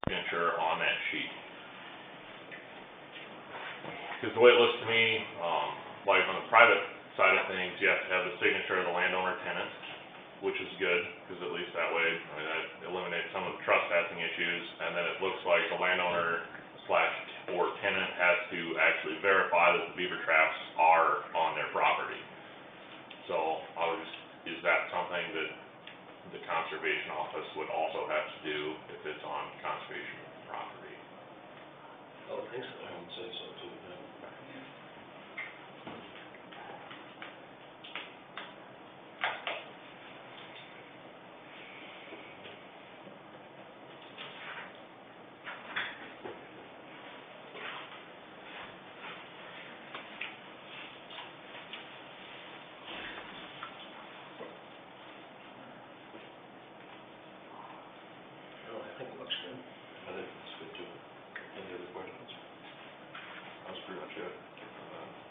signature on that sheet. Because the way it looks to me, like on the private side of things, you have to have the signature of the landowner tenant, which is good, because at least that way, I mean, that eliminates some of the trespassing issues, and then it looks like the landowner or tenant has to actually verify that the beaver traps are on their property. So, is that something that the conservation office would also have to do if it's on conservation property? I would think so. I would say so too, yeah. No, I think it looks good. I think that's good too. Any other questions? That's pretty much it.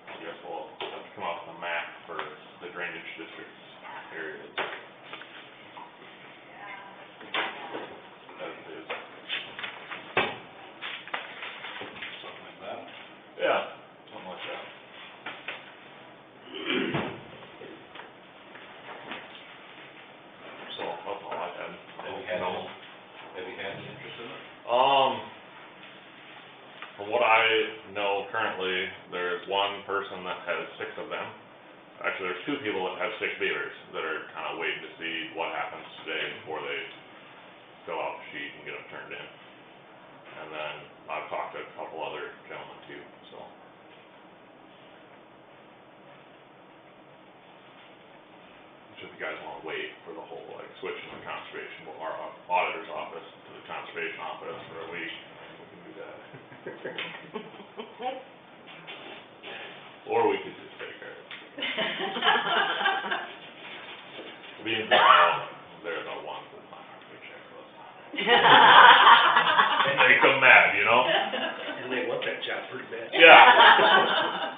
I guess we'll have to come up with a map for the drainage districts areas. As it is. Something like that. Yeah, something like that. So, that's all I had. Have you had any interest in it? From what I know currently, there's one person that has 6 of them. Actually, there's 2 people that have 6 beavers that are kind of waiting to see what happens today before they fill out the sheet and get them turned in. And then I've talked to a couple other gentlemen too, so. Which if you guys want to wait for the whole, like, switching the conservation, our auditor's office to the conservation office for a week, we can do that. Or we could just take care of it. Being they're the ones that sign our paycheck list. And make them mad, you know? And they want that job pretty bad. Yeah.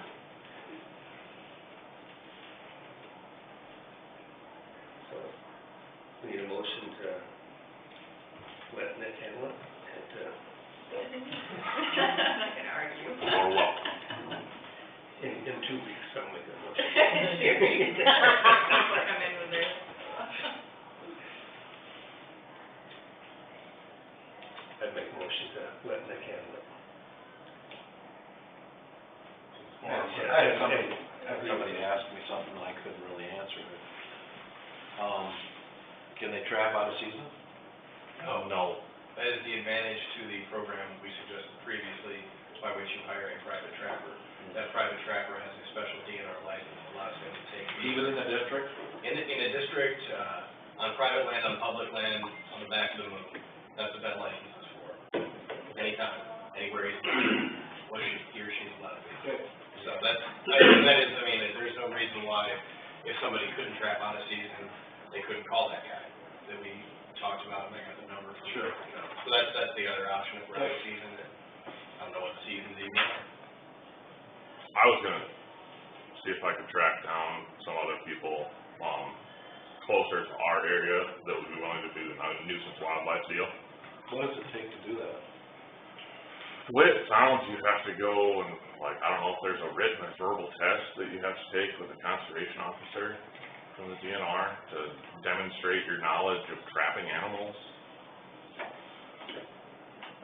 So, we need a motion to let Nick handle it, and I'm not gonna argue. Or what? in 2 weeks, I'll make a motion. Come in with this. I'd make a motion to let Nick handle it. I had somebody ask me something and I couldn't really answer it. Can they trap out of season? No. That is the advantage to the program we suggested previously, by which you hire a private trapper. That private trapper has a specialty in our license, allows him to take. Even in the district? In a district, on private land, on public land, on the back of the moon. That's what that license is for. Anytime, anywhere he's, what he or she's allowed to do. Okay. So that is, I mean, there's no reason why, if somebody couldn't trap out of season, they couldn't call that guy that we talked about, and I got the number from. Sure. So that's the other option if we're out of season, and I don't know what the seasons even are. I was gonna see if I could track down some other people, closer to our area that would be willing to do a nuisance wildlife deal. What does it take to do that? The way it sounds, you have to go and, like, I don't know if there's a written or verbal test that you have to take with a conservation officer from the DNR to demonstrate your knowledge of trapping animals.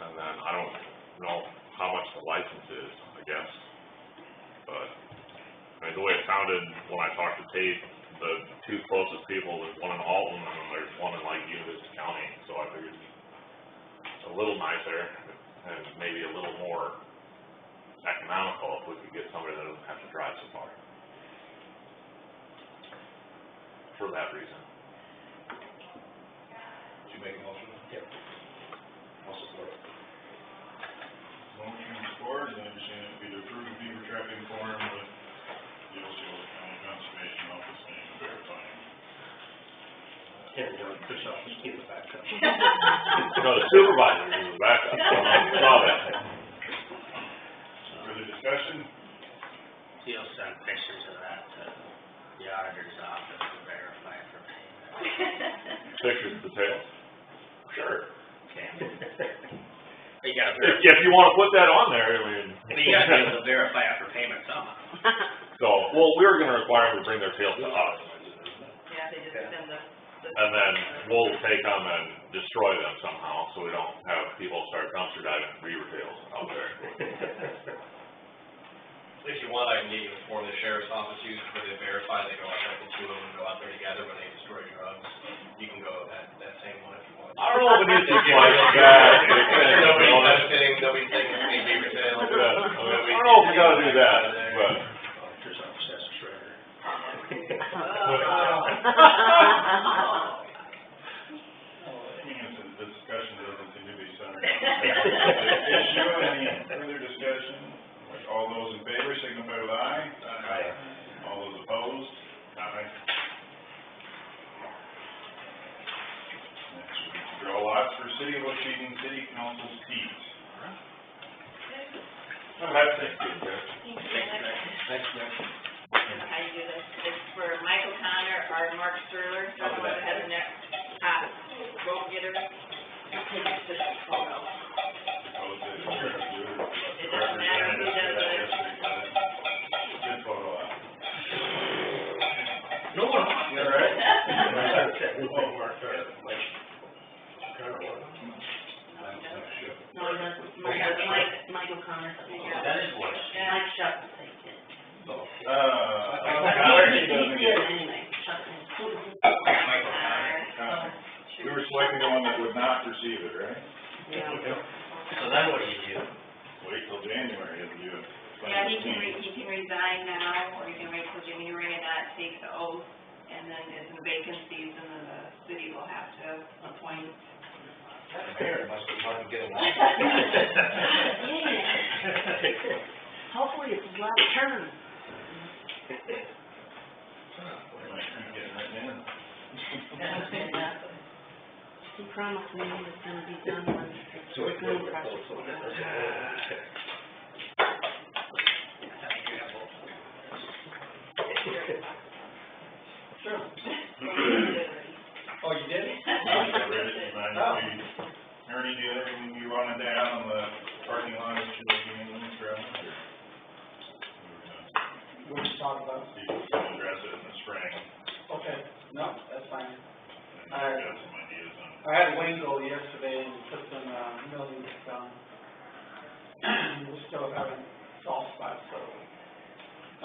And then I don't know how much the license is, I guess. But, I mean, the way it sounded when I talked to Tate, the 2 closest people, there's one in Alton and then there's one in, like, Uvalde County, so I figured it's a little nicer and maybe a little more economical if we could get somebody that doesn't have to drive so far. For that reason. Did you make a motion? Yep. I'll support it. Motion and support, and I understand it would be to approve the beaver trapping form with the Osceola County Conservation Office being verifying. And, Chris, I'll just keep it back up. No, the supervisor is the backup, I saw that. Further discussion? He'll send pictures of that to the auditor's office to verify for payment. Pictures of the tails? Sure. Okay. You gotta If you wanna put that on there, I mean. you gotta be able to verify after payment somehow. So, well, we were gonna require them to bring their tails to us, Yeah, they just send the. and then we'll take them and destroy them somehow, so we don't have people start dumpster diving beaver tails out there. If you want, I can get you a form the sheriff's office uses where they verify, they go out there, the two of them go out there together when they destroy drugs. You can go that same one if you want. I don't know if it needs to be quite like that. Nobody's benefiting, nobody's taking any beaver tail. I don't know if we gotta do that, but. There's a processor shredder. Well, I mean, it's a discussion doesn't seem to be centered on the issue. Any further discussion? All those in favor signify with aye. Aye. All those opposed? Aye. Next, we need to draw lots for City of Washington City Council seats. I'm happy to see you, Thanks, Nick. How you do this, it's for Michael Connor or Mark Sterler, so the one that has the next, vote getter. Take this photo. Opposed, say so. It doesn't matter who does it. Good photo op. No one. You all right? Oh, Mark, No, he doesn't. Michael Connor. That is what. Mike Shutt, thank you. He doesn't Yeah, get. anyway, Shutt. Michael Connor. We were selecting the one that would not receive it, right? Yeah. So then what do you do? Wait till January if you. Yeah, he can resign now, or he can wait till January and not take the oath, and then there's some vacancies, and then the city will have to appoint. That mayor must have wanted to get along. Hopefully it's his last term. He promised me he was gonna be done when the zoning process was done. Oh, you did? Ernie, do you have anything you wanted to add on the parking lot issue looking in the travel? We'll just talk about it. See if we can address it in the spring. Okay, no, that's fine. And I've got some ideas on it. I had Wayne go yesterday and put some, millions down. We still haven't soft spots, so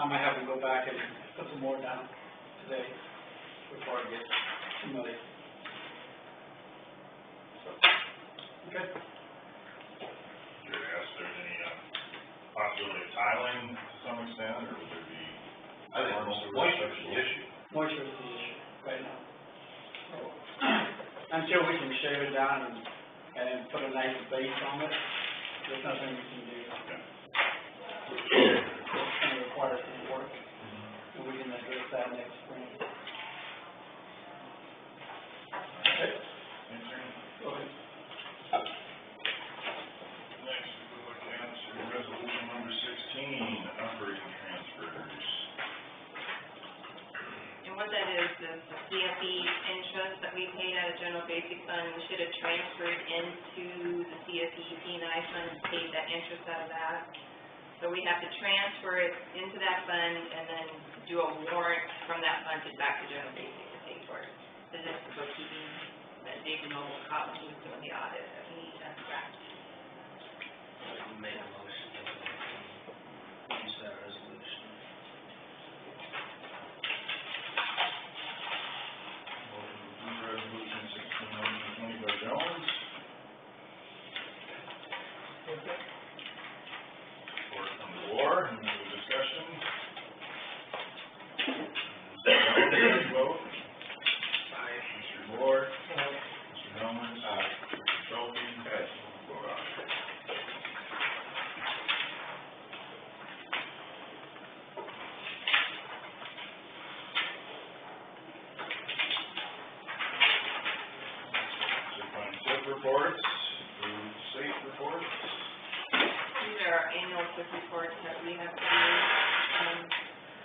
I might have to go back and put some more down today before it gets too muddy. So, okay. Sure, ask if there's any, possibility of tiling to some extent, or would there be? I think moisture's the issue. Moisture is the issue right now. So, until we can shave it down and put a nice base on it, there's nothing we can do. It's gonna require some work, and we can address that next spring. Okay, go ahead. Next, we look at resolution number 16, operating transfers. And what that is the CFE interest that we paid out of general basic fund, we should have transferred into the CFE P&I fund and paid that interest out of that. So we have to transfer it into that fund and then do a warrant from that fund to back to general basic to pay for it. This is the bookkeeping that David Noble caught when he was doing the audit that we need to correct. Made a motion to use that resolution. Motion to approve resolution 16, motion 20 by Jones. Support from the floor, any other discussion? Mr. Jones, how do you vote? Aye. Mr. Moore? Aye. Mr. Helmers? Aye. Mr. Schulte? Aye. Vote aye. SIP reports, approved SAFE reports. These are our annual quick reports that we have to do.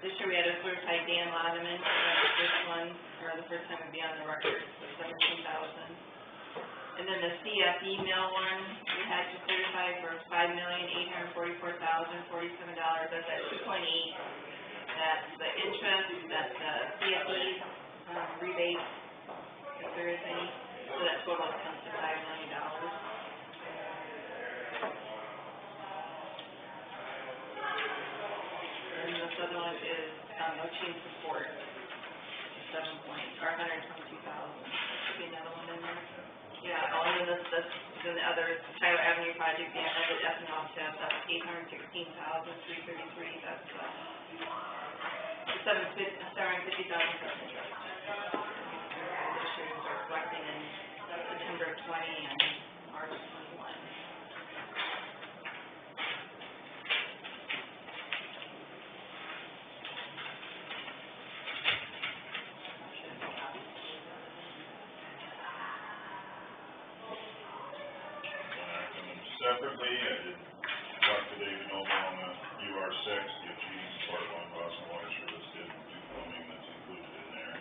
This year we had a certified Dan Lodeman, the first one, or the first time it'd be on the record, for $17,000. And then the CFE mill one, we had to certify for $5,844,047, that's at 2.8. That's the interest, that's the CFE, rebate, if there is any, so that total comes to $5 million. And this other one is, machine support, 122,000, should be another one in there. Yeah, oh, and then then the other Tyler Avenue project, the amended ethanol tip, that's $816,333, that's, $750,000 for interest. This year is reflecting in September of 20 and March of 21. Separately, I did talk to David Noble on the UR six, the achievement support one, Boston Water Service did do plumbing that's included in there.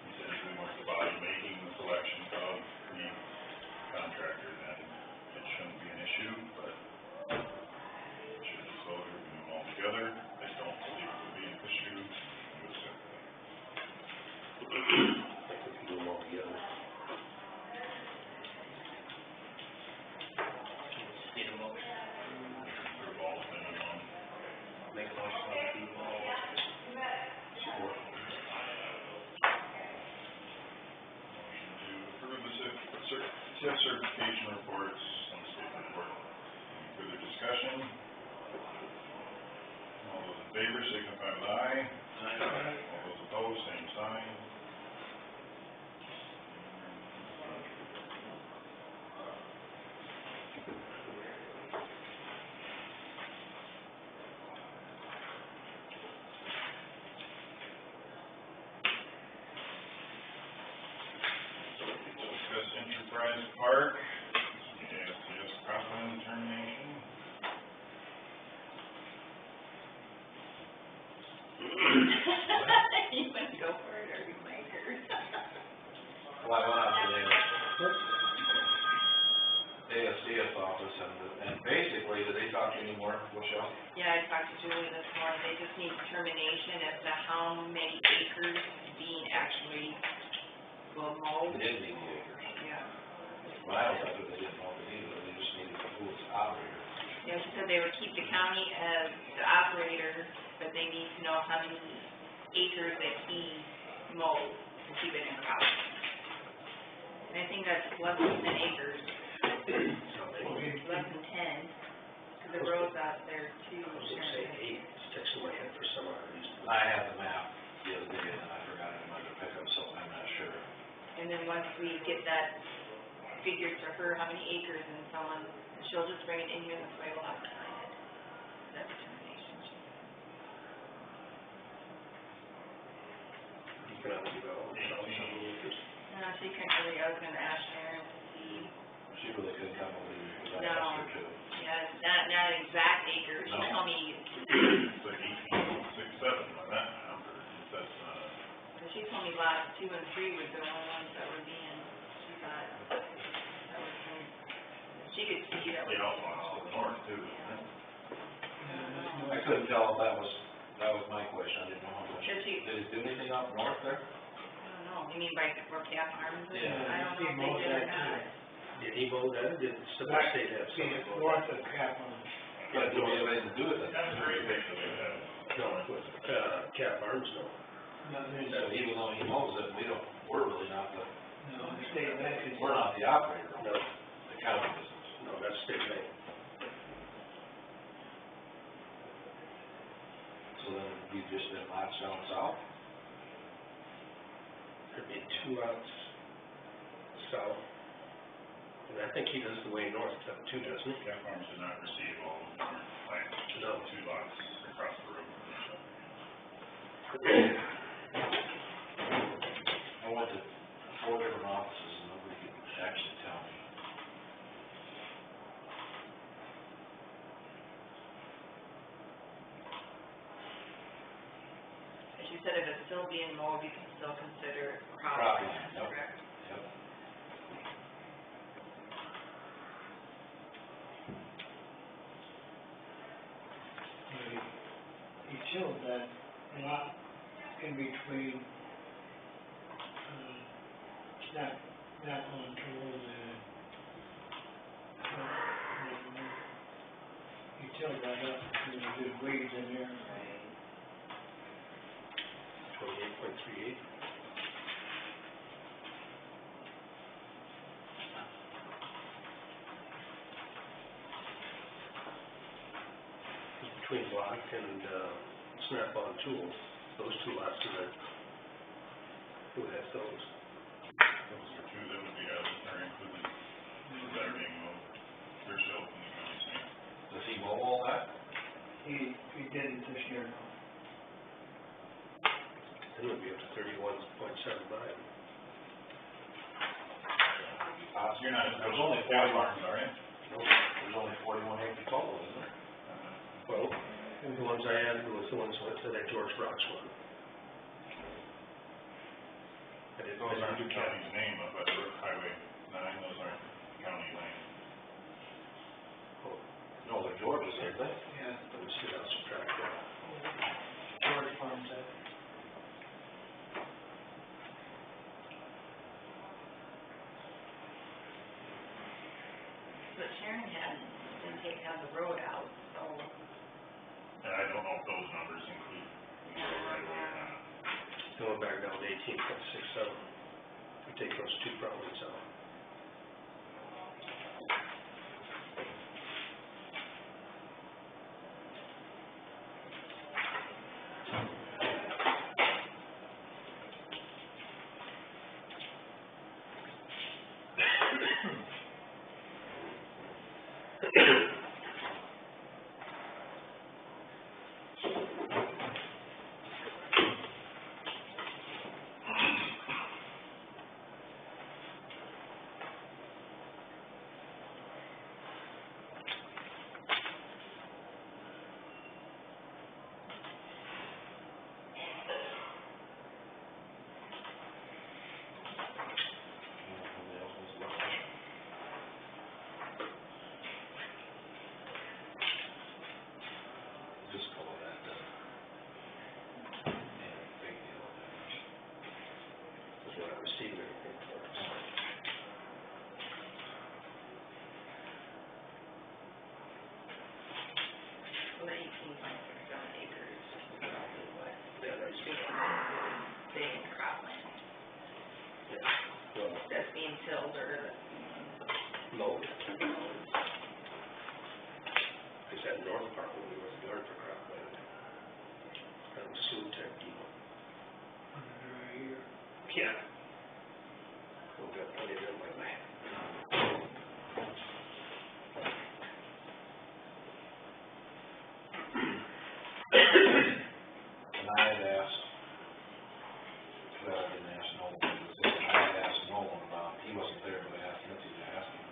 He said if we weren't the body making the selection of the contractor, then it shouldn't be an issue, but should this vote or we do them all together, I don't believe it would be an issue, we would separate. I think we can do them all together. Need a motion? Approve all of them in one. Make a motion to approve all. Support. Motion to approve the TIF certification reports on the state report. Any further discussion? All those in favor signify with aye. All those opposed, same sign. Discuss Enterprise Park, ASTS Cropland termination. You want to go for it, or you might hurt? Well, I went out to the ASCS office and basically, did they talk to you anymore, Michelle? Yeah, I talked to Julie this morning, they just need determination as to how many acres being actually will mow. They didn't need the acres. Yeah. When I was out there, they didn't know it either, they just needed who was the operator. Yeah, she said they would keep the county as the operator, but they need to know how many acres that he mows to keep it in crop. And I think that's less than 10 acres, less than 10, because the roads out there too. I was gonna say 8, it's sticks in my head for some odd reason. I had the map the other day and I forgot it in my pickup, so I'm not sure. And then once we get that figured to her, how many acres, and someone, she'll just bring it in here, this way we'll have to sign it. That determination. Economic development, how many acres? She couldn't really, I was gonna ask Sharon to see, She really couldn't come believe it, because I No. asked her to. yeah, not exact acres, she No. told me, It's like 18,670 on that map, or if that's not she told me lots 2 and 3 were the only ones that were being, she thought, that was, she could see that was. the outlaws to the north too, isn't it? I couldn't tell if that was my question, I didn't know how much. Did she- Did it do anything up north there? I don't know, you mean by where Cap Arms is? Yeah. I don't know if they did or not. Did he mow that, or did the state have something? North of Capitol. Yeah, do we have anything to do with it? That's a great thing that we have. No, it was, Cap Arms, no. So even though he mows it, we're really not the, No, the state bank is. we're not the operator, No, the county business. no, that's state bank. So then you just been latched down south? Could be 2 outs south. And I think he does the way north too, doesn't he? Cat Farms did not receive all of their plans, just No. 2 lots across the road from each other. I went to 4 different offices and nobody could actually tell me. And she said if it's still being mowed, you can still consider it Cropland, cropland, yep. correct? Yep. tilled that lot in between, that one toward the, you tilled that up, and there's weeds in there. 28.38. Between Block and, Snap-on Tools, those two lots are there. Who has those? Those are two that would be added, or included, that are being moved. They're still in the county's name. Does he mow all that? He didn't this year, no. Then it would be up to 31.75. You're not, there's only 4 farms, are you? No, there's only 41 acres total, isn't there? Well, and the ones I added was the ones that I George Brock's one. I didn't, Those I aren't didn't the do county. county's name up at Highway 9, those aren't county land. No, they're George's, aren't they? Yeah, Let me see, I'll subtract that. George farms that. But Sharon didn't have the road out, so. And I don't know if those numbers include the right away or not. Going back down to 18.67. We take those two properties out. Just call that, big deal. That's what I received everything for. So the 18.67 acres is probably what Yeah, that's, big cropland, well, that's being tilled or that's being mowed. Because that north part when we were yard for cropland, kind of slew tech deal. Under a year. Yeah. We've got plenty of them lately. And I had asked, well, I didn't ask Nolan, I had asked Nolan about, he wasn't there, but I asked Mitzi to ask him,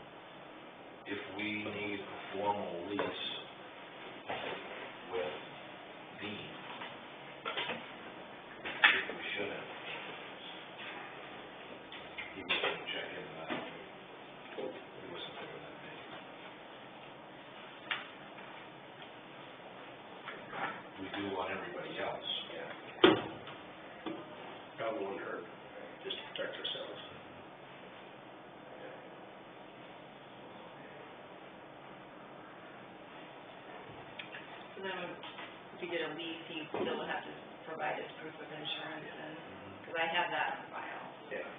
if we need a formal lease with Dean, if we should have. He was gonna check into that. He wasn't there that day. We do on everybody else. Yeah. Probably wouldn't hurt, just to protect ourselves. So then, if you did a lease, you still have to provide us proof of insurance and, because I have that on file. Yeah.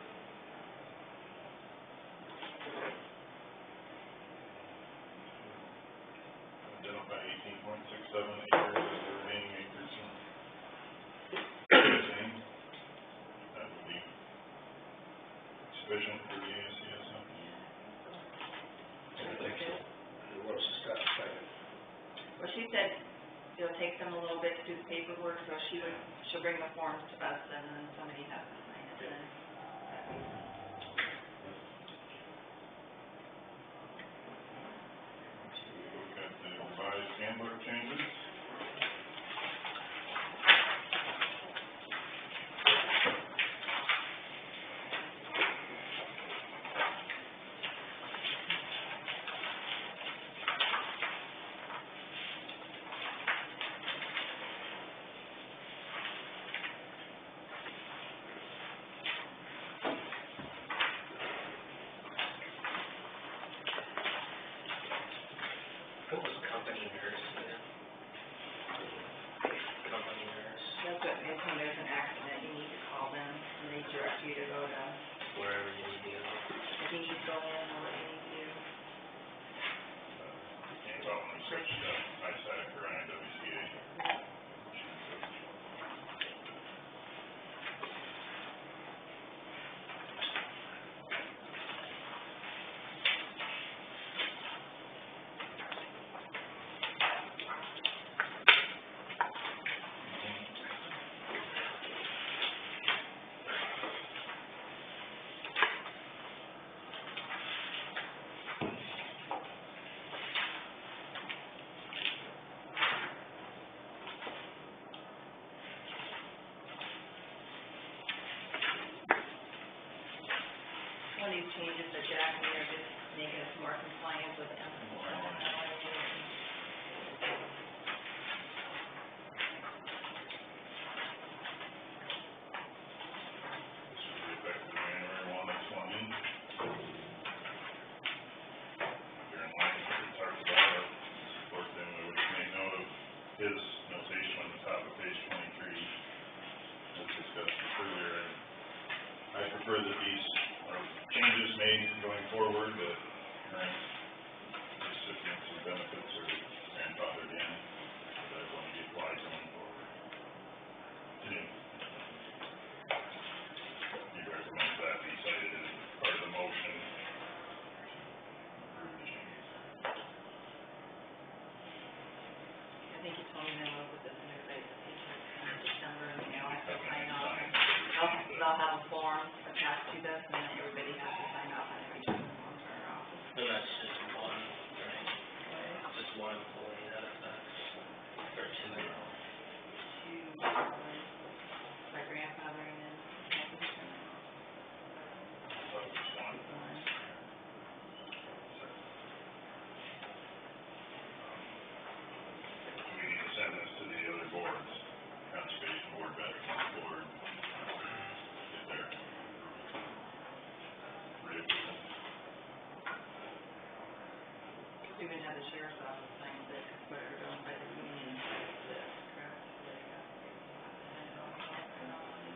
Identify 18.67 acres as the remaining acres. Same. That would be sufficient for the ASCS company. I think so. Who wants to start second? Well, she said it'll take them a little bit to do the paperwork, so she'll bring the forms to us and then somebody has to sign it and then. We've got the revised handbook changes. fill in or what you need to do. Came about when we switched to ISAC or IWCA. One of these changes that Jack made are just making us more compliant with This will be effective January 1, next one in. You're in line with what we talked about, support them, we would make note of his notation on the top of page 23, as discussed earlier. I prefer that these are changes made going forward, that current recipients of benefits are grandfathered in, so that it won't be applied going forward. He recommends that be cited as part of the motion to approve the changes. I think you told me that we'll put this in everybody's paycheck in December, and they all have to sign off. They'll have a form attached to this, and then everybody has to sign off on every time the forms are in our office. And that's just one, right? Just one employee that affects, or two. My grandfathering in, health insurance. So just one. One. We need to send this to the other boards, Conservation Board, Veterans Board, get their reapproval. We even had the sheriff's office sign this, whatever done by the union, this, correct? They got to sign it off, and all of it.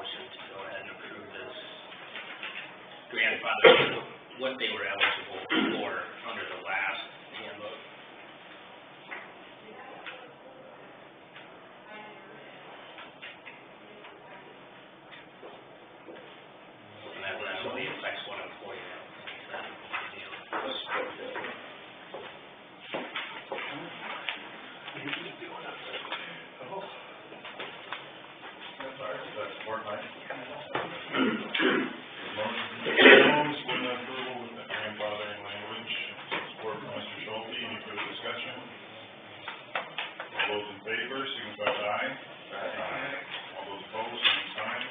motion to go ahead and approve this grandfather, what they were eligible for under the last handbook. And that only affects one employee now. That's support by? Motion's been approval with the grandfathering language, support from Mr. Schulte, any further discussion? All those in favor, signify by aye. Aye. All those opposed, same sign.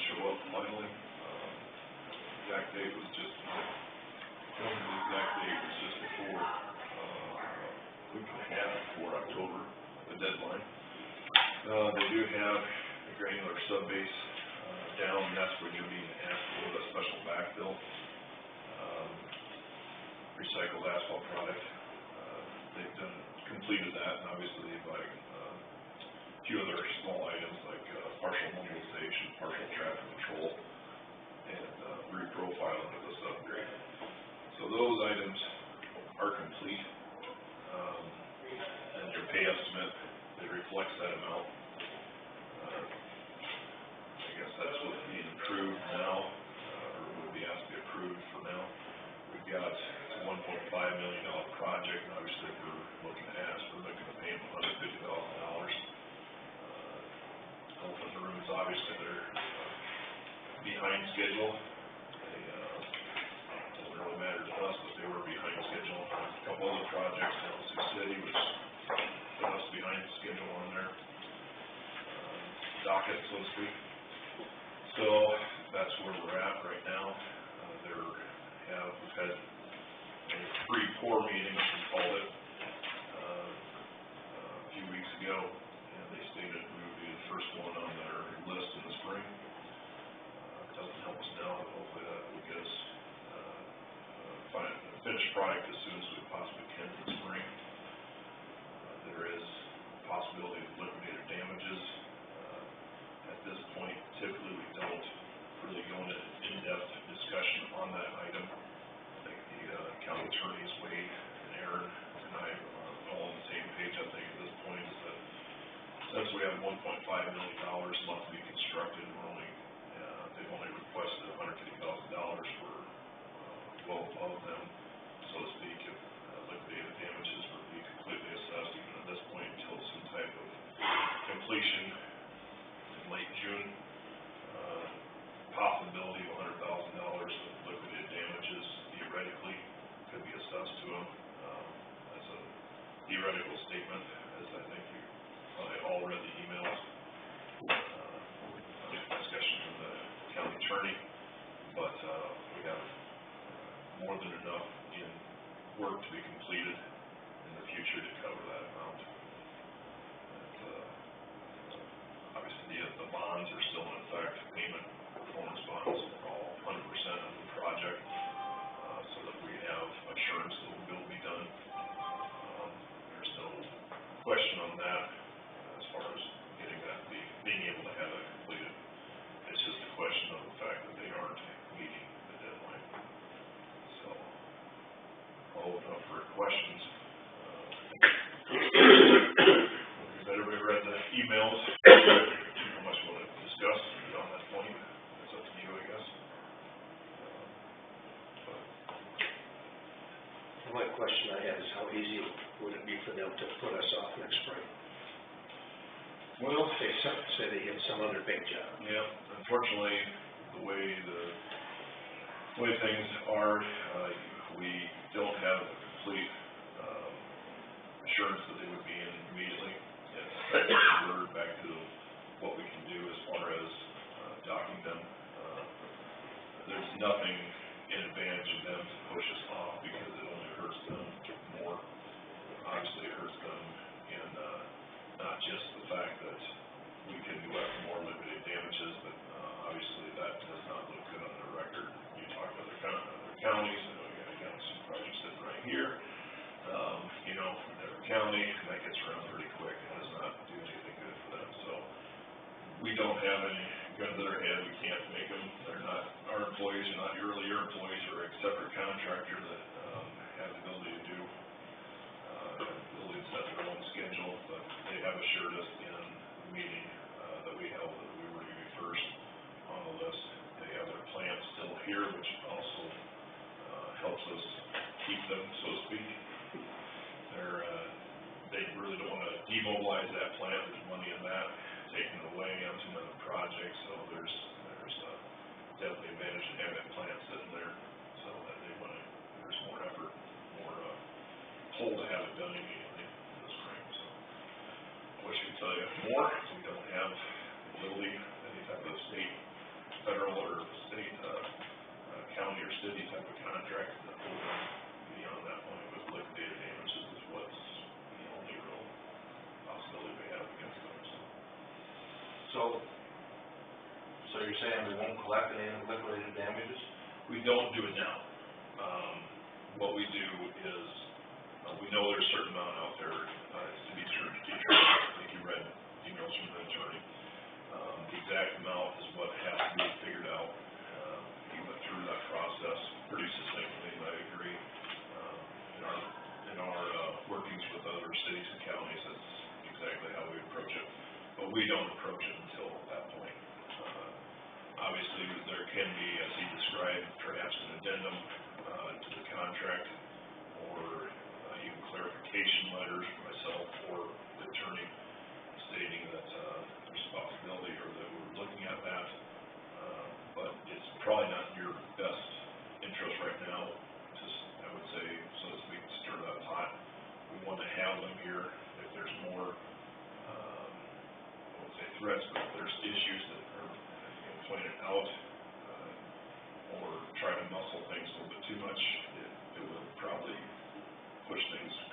show up finally. Exact date was just, the exact date was just before, week and a half before October, the deadline. They do have a granular subbase, down, and that's where you need to ask for the special backfill. Recycled asphalt product. They've completed that, and obviously by, a few other small items like, partial mobilization, partial traffic control, and, reprofiling of the subgrade. So those items are complete. And your pay estimate, it reflects that amount. I guess that's what's being approved now, or would be asked to be approved for now. We've got a $1.5 million project, and obviously we're looking to pay them $150,000. Elephant in the room is obviously they're behind schedule. They, doesn't really matter to us, but they were behind schedule. A couple other projects down in Sioux City, which put us behind schedule on their docket, so to speak. So that's where we're at right now. We've had 3 core meetings, we called it, a few weeks ago, and they stated we would be the first one on their list in the spring. It doesn't help us now, but hopefully that will get us, find a finished product as soon as we possibly can in the spring. There is a possibility of liquidated damages. At this point, typically we don't really go into in-depth discussion on that item. I think the county attorneys, Wade and Aaron and I are all on the same page, I think, at this point, is that since we have $1.5 million left to be constructed, they've only requested $150,000 for well above them, so to speak, if liquidated damages would be completely assessed even at this point until some type of completion in late June. Possibility of $100,000 of liquidated damages theoretically could be assessed to them. That's a theoretical statement, as I think you probably all read the emails. Discussion from the county attorney, but we have more than enough in work to be completed in the future to cover that amount. And, obviously, the bonds are still in effect. Payment performance bonds are all 100% of the project, so that we have assurance that the bill will be done. There's no question on that as far as getting that, being able to have that completed. It's just a question of the fact that they aren't meeting the deadline. So, I'll open up for questions. Has everybody read the emails? How much we'll discuss beyond that point? It's up to you, I guess. The only question I have is how easy would it be for them to put us off next spring? Well, Say they hit some other big job. yeah, unfortunately, the way things are, we don't have a complete assurance that they would be in immediately. We're back to what we can do as far as docking them. There's nothing in advantage of them to push us off because it only hurts them more. Obviously, it hurts them in not just the fact that we can go after more liquidated damages, but obviously that does not look good on their record. You talk to other counties, and we got some projects sitting right here, from their county, and that gets around pretty quick. It does not do anything good for them. So we don't have any gun to their head. We can't make them. They're not our employees, are not your employees, or a separate contractor that has the ability to do, ability to set their own schedule. But they have assured us in the meeting that we held that we were going to be first on the list. They have their plant still here, which also helps us keep them, so to speak. They really don't want to demobilize that plant. There's money in that, taking it away onto another project. So there's definitely advantage to having that plant sitting there, so that there's more effort, more pull to have it done immediately in the spring. So I wish I could tell you more. We don't have ability, any type of state federal or state, county or city type of contract, that will go beyond that point with liquidated damages is what's the only real possibility we have against them, so. So you're saying we won't collect any liquidated damages? We don't do it now. What we do is, we know there's a certain amount out there, to be determined. I think you read emails from the attorney. The exact amount is what has to be figured out. He went through that process pretty succinctly, and I agree. In our workings with other cities and counties, that's exactly how we approach it. But we don't approach it until that point. Obviously, there can be, as he described, perhaps an addendum to the contract, or even clarification letters from myself or the attorney stating that responsibility or that we're looking at that. But it's probably not in your best interest right now, just, I would say, so to speak, stir that pot. We want to have them here if there's more, I wouldn't say threats, but if there's issues that are pointed out, or try to muscle things a little bit too much, it would probably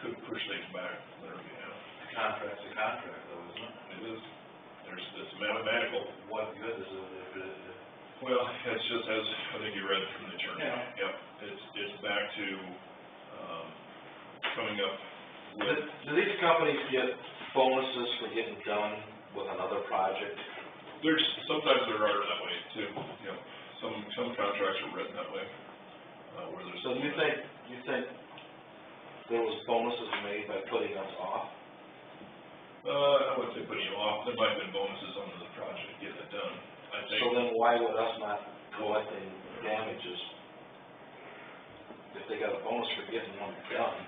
could push things back on their behalf. The contract's a contract though, isn't it? It is, it's mathematical. What good is it if it? Well, it's just as, I think you read from the attorney. Yeah. Yep, it's back to, coming up with. Do these companies get bonuses for getting done with another project? Sometimes there are that way too, you know, some contracts are written that way, where there's. So you think there was bonuses made by putting us off? I wouldn't say putting you off, there might have been bonuses under the project to get it done, I think. So then why would us not collecting damages if they got a bonus for getting one done?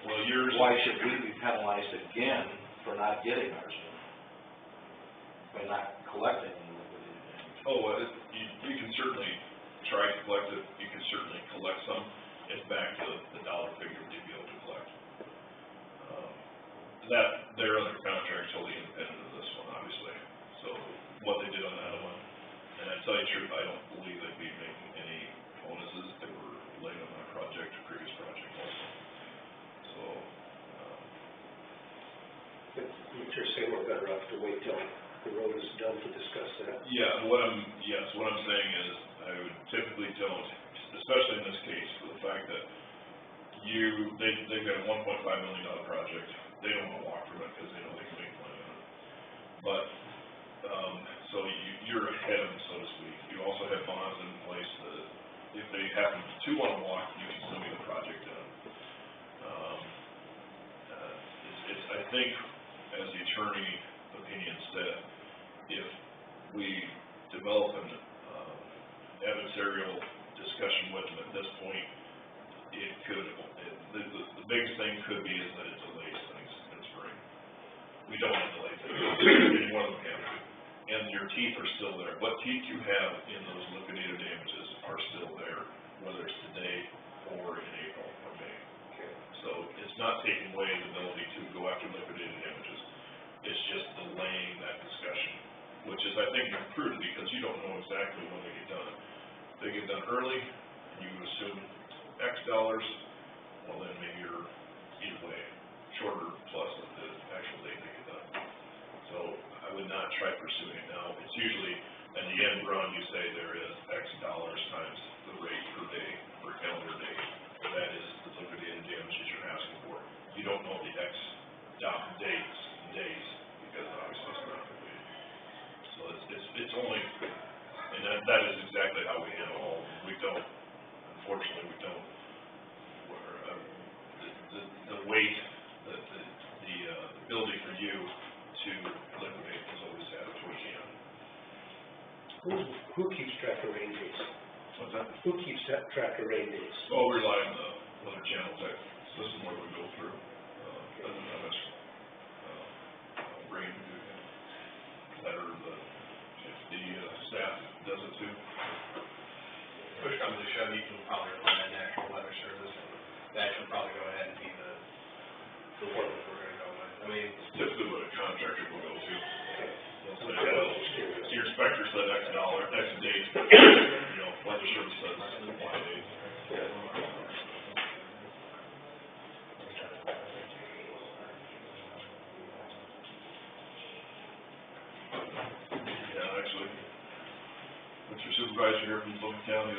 Well, yours. Why should we be penalized again for not getting ours done? By not collecting the liquidated damages? Oh, you can certainly try to collect it, you can certainly collect some, it's back to the dollar figure to be able to collect. That, their other contract totally independent of this one, obviously, so what they did on that one, and I tell you the truth, I don't believe they'd be making any bonuses that were laid on my project, or previous project also, so, You're saying we're better off to wait till the road is done to discuss that? yeah, what I'm saying is, I would typically don't, especially in this case, for the fact that they've got a $1.5 million project, they don't want to walk from it because they know they can make money on it. But, so you're ahead of them, so to speak. You also have bonds in place that if they happen to want to walk, you can still get the project done. I think, as the attorney opinion said, if we develop an adversarial discussion with them at this point, it could, the biggest thing could be is that it delays things in spring. We don't want to delay things, any one of them have to. And your teeth are still there. What teeth you have in those liquidated damages are still there, whether it's today or in April or May. So it's not taking away the ability to go after liquidated damages. It's just delaying that discussion, which is, I think, prudent because you don't know exactly when they get done. If they get done early, and you assume X dollars, well then maybe you're either way, shorter plus of the actual date they get done. So I would not try pursuing it now. It's usually, at the end run, you say there is X dollars times the rate per day, per calendar day. That is the liquidated damages you're asking for. You don't know the X days, because obviously it's not completed. So it's only, and that is exactly how we handle all of them. We don't, unfortunately, the weight, the ability for you to liquidate is always at it towards the end. Who keeps track of rain days? What's that? Who keeps that track of rain days? Well, we rely on the weather channel type system where we go through, doesn't have much, rain to do that, or if the staff does it too. Push comes to shove, you can probably rely on National Weather Service, and that should probably go ahead and be the one that we're gonna go with. I mean, Typically what a contractor will go to. Okay. They'll say, well, so your said X date, you know, like the sheriff says, Y date. Yeah, actually, what's your supervisor here from Fulton County,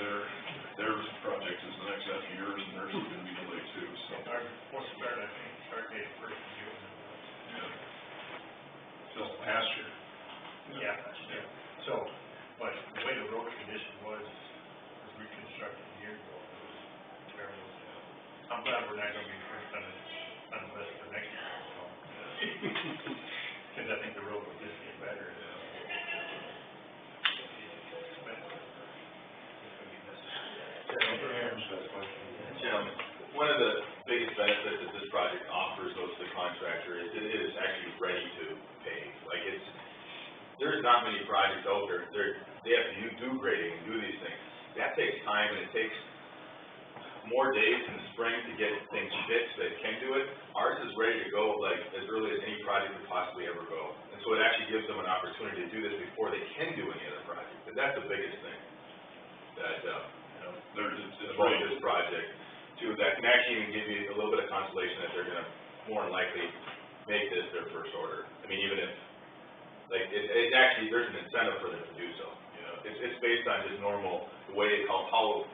their project is the next half of yours, and theirs is gonna be delayed too, so. What's the start, I think, start date first of June. Still past year. Yeah, so, but the way the road condition was reconstructed a year ago, it was terrible. I'm glad we're not gonna be the first on the list for next year, so. Cause I think the road will just get better. Jim, one of the biggest benefits that this project offers though to the contractor is it is actually ready to pave. Like there's not many projects out there, they have to do grading and do these things. That takes time and it takes more days in the spring to get things fixed that can do it. Ours is ready to go like as early as any project could possibly ever go. And so it actually gives them an opportunity to do this before they can do any other project. But that's the biggest thing that, about this project too, that can actually even give you a little bit of consolation that they're gonna more than likely make this their first order. I mean, even if, like, it actually, there's an incentive for them to do so, you know. It's based on just normal, the way, how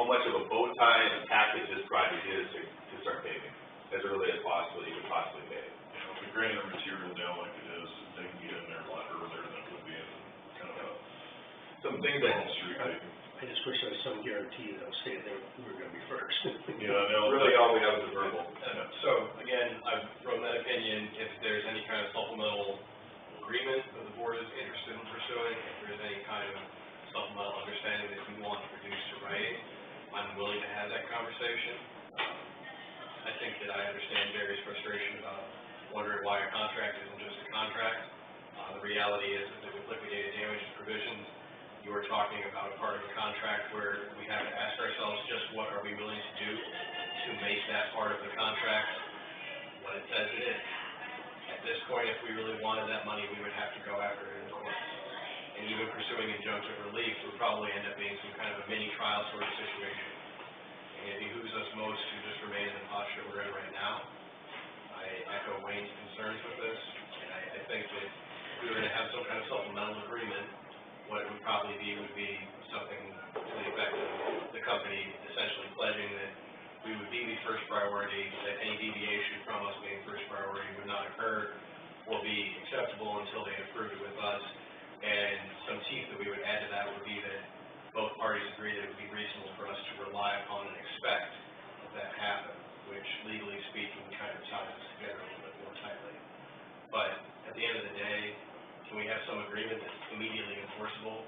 much of a bow tie and a package this project is to start paving, as early as possible, you could possibly pave. You know, if we grade their material down like it is, they can get in there a lot earlier than it would be in kind of a. Some things that. Street paving. I just wish there was some guarantee that I was saying that we were gonna be first. Yeah, I know. Really, all we have is a verbal. So, again, I'm from that opinion, if there's any kind of supplemental agreement that the board is interested in pursuing, if there's any kind of supplemental understanding that we want to reduce to writing, I'm willing to have that conversation. I think that I understand Barry's frustration about wondering why a contract isn't just a contract. The reality is that with liquidated damages provisions, you are talking about a part of a contract where we have to ask ourselves just what are we willing to do to make that part of the contract what it says it is. At this point, if we really wanted that money, we would have to go after it in the courts. And even pursuing injunctive relief would probably end up being some kind of a mini trial sort of situation. And it behooves us most to just remain in the posture we're in right now. I echo Wayne's concerns with this, and I think that if we were to have some kind of supplemental agreement, what it would probably be would be something to the effect of the company essentially pledging that we would be the first priority, that any deviation from us being first priority would not occur or be acceptable until they approve it with us. And some teeth that we would add to that would be that both parties agree that it would be reasonable for us to rely upon and expect that happen, which legally speaking kind of ties us together a little bit more tightly. But at the end of the day, can we have some agreement that's immediately enforceable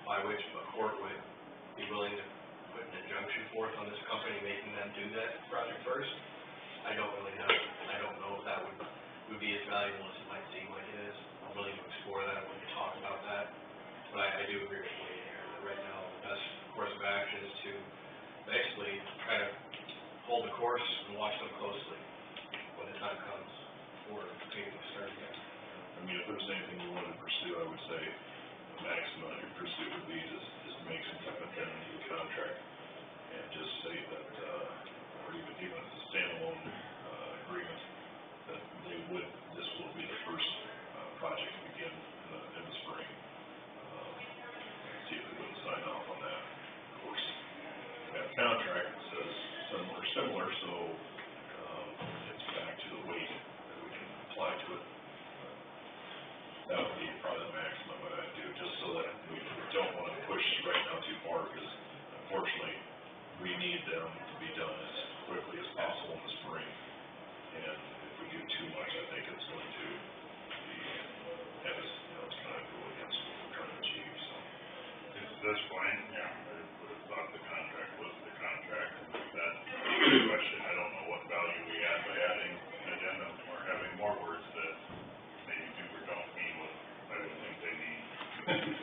by which a court would be willing to put an injunction forth on this company, making them do that project first? I don't really know. I don't know if that would be as valuable as it might seem like it is. I'm willing to explore that, I'm willing to talk about that. But I do agree with Wayne here that right now the best course of action is to basically try to hold the course and watch them closely when the time comes for continuing to start again. I mean, if there's anything you wanted to pursue, I would say the maximum of your pursuit would be just to make some type of tentative contract and just say that, or even as a standalone, agreement, that this will be the first, project to begin in the spring. See if they wouldn't sign off on that. Of course, we have a contract that says similar, so, it's back to the weight that we can apply to it. That would be probably the maximum what I'd do, just so that we don't want to push right now too far, because unfortunately, we need them to be done as quickly as possible in the spring. And if we do too much, I think it's going to be, it's going to go against what we're trying to achieve, so. At this point, yeah, I would have thought the contract was the contract. That's the question. I don't know what value we add by adding an addendum or having more words that maybe do or don't mean what I would think they need.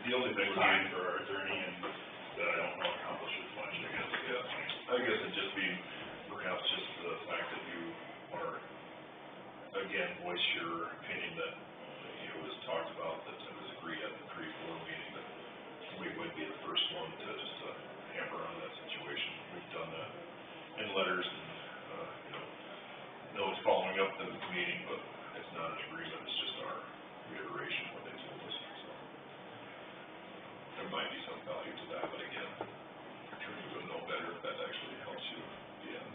The only thing would Time be, for our attorney and that I don't know accomplishes much, I guess. I guess it'd just be perhaps just the fact that you are, again, voice your opinion that, it was talked about, that it was agreed at the pre-form letters and, notes following up the meeting, but it's not an agreement, it's just our reiteration of what they told us, so. There might be some value to that, but again, attorney would know better if that actually helps you at the end.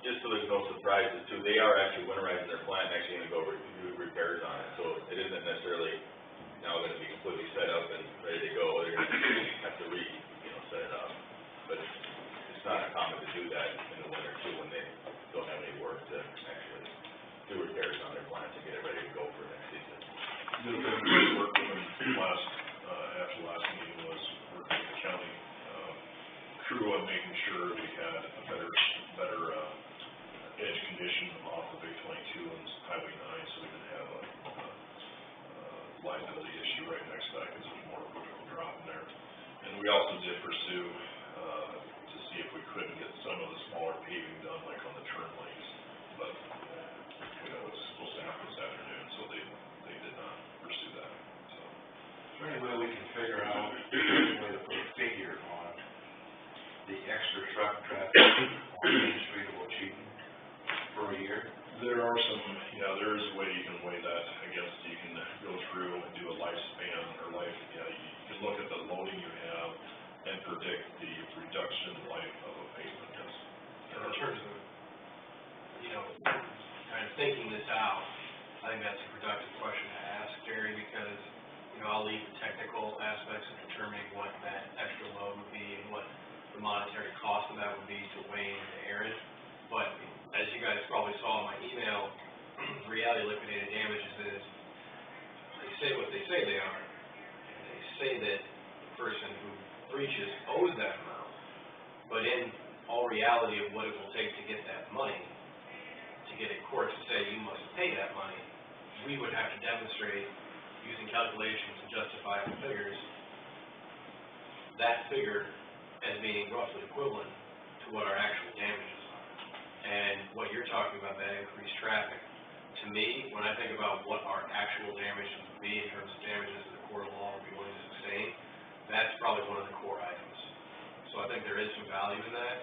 Just so there's no surprises too, they are actually winterizing their plant and actually gonna go do repairs on it, so it isn't necessarily now gonna be completely set up and ready to go, they're gonna have to set it up. But it's not uncommon to do that in the winter too, when they don't have any work to actually do repairs on their plant to get it ready to go for next season. The work with them after last meeting was working with the county, crew on making sure we had a better edge condition off of 822 and Highway 9, so we didn't have a liability issue right next to that, because there's more vertical drop in there. And we also did pursue, to see if we couldn't get some of the smaller paving done, like on the turn lanes, but we know it's supposed to happen this afternoon, so they did not pursue that, so. Is there any way we can figure out, any way to put a figure on the extra truck traffic on Main Street of Waukegan for a year? There are some, there is a way you can weigh that against, you can go through and do a lifespan, or you can look at the loading you have and predict the reduction in life of a pavement, yes. In terms of, kind of thinking this out, I think that's a productive question to ask, Gary, because, I'll leave the technical aspects of determining what that extra load would be and what the monetary cost of that would be to Wayne and Aaron. But as you guys probably saw in my email, reality liquidated damages is, they say what they say they are. And they say that the person who breaches owes that amount, but in all reality of what it will take to get that money, to get a court to say you must pay that money, we would have to demonstrate, using calculations and justifiable figures, that figure as being roughly equivalent to what our actual damages are. And what you're talking about, that increased traffic, to me, when I think about what our actual damages would be in terms of damages that the court of law would be willing to sustain, that's probably one of the core items. So I think there is some value in that,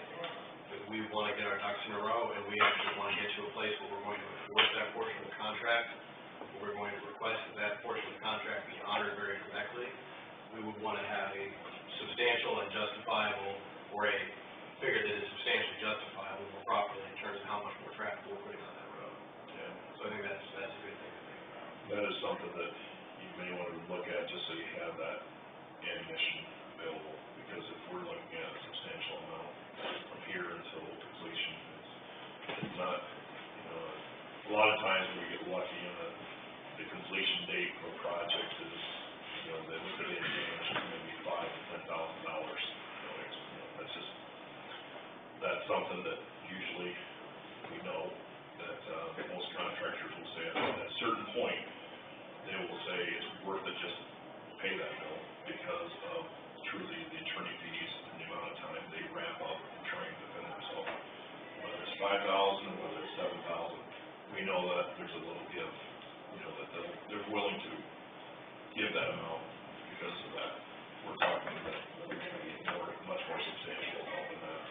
because we want to get our ducks in a row, and we actually want to get to a place where we're going to enforce that portion of the contract, where we're going to request that that portion of the contract be honored very directly. We would want to have a substantial and justifiable, or a figure that is substantially justifiable more properly in terms of how much more traffic we're putting on that road. Yeah. So I think that's a good thing to think about. That is something that you may want to look at, just so you have that ammunition available, because if we're looking at a substantial amount from here until completion, it's not, a lot of times we get lucky in the completion date for a project is, the liquidated damage is maybe $5,000 to $10,000. That's something that usually we know that most contractors will say at a certain point, they will say it's worth it just to pay that bill, because of truly the attorney fees and the amount of time they wrap up trying to defend themselves. Whether it's $5,000 or whether it's $7,000, we know that there's a little give, that they're willing to give that amount because of that. We're talking about much more substantial amount than that.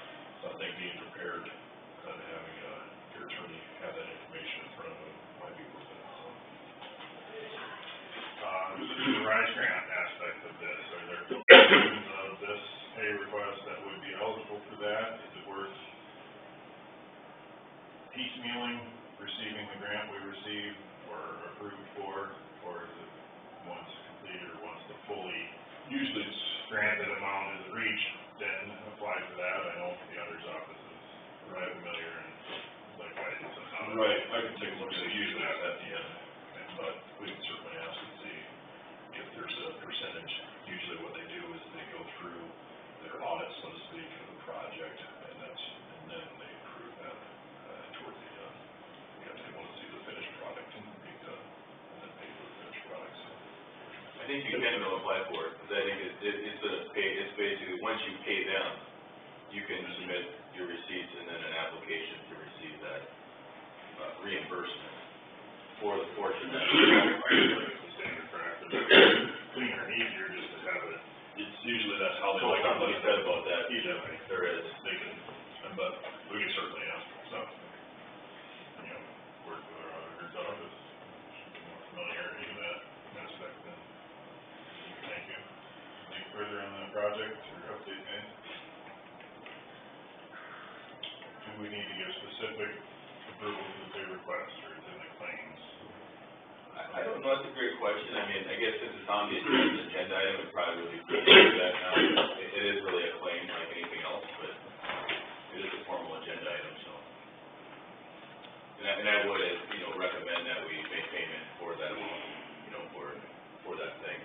So I think being prepared and having your attorney have that information in front of them might be worth it, so. The RISE grant aspect of this, are there portions of this pay request that would be eligible for that? Is it worth piecemealing, receiving the grant we received or approved for, or is it once completed or once the fully, usually it's granted amount is reached, then apply for that? I know the auditor's office is right familiar and like guidance on how. Right, I can take a look at it, usually it's at the end, but we can certainly ask and see if there's a percentage. Usually what they do is they go through their audit, so to speak, of the project, and then they approve that towards the end. Because they want to see the finished product and then pay for the finished product, so. I think you can apply for it, because I think it's basically, once you pay them, you can submit your receipts and then an application to receive that reimbursement for the portion that. Standard practice, cleaner and easier just to have it it's usually that's how they So like to something put it. said about that, Either, there is. they can, but we can certainly ask, so, you know, work with our auditor's office, should be more familiarity with that aspect then. Thank you. Any further on the project or update, guys? Do we need to give specific approval to the request, or is it in the claims? I don't know, that's a great question. I mean, I guess since it's on the agenda item, it probably would be good to do that now. It is really a claim like anything else, but it is a formal agenda item, so. And I would, you know, recommend that we make payment for that, you know, for that thing.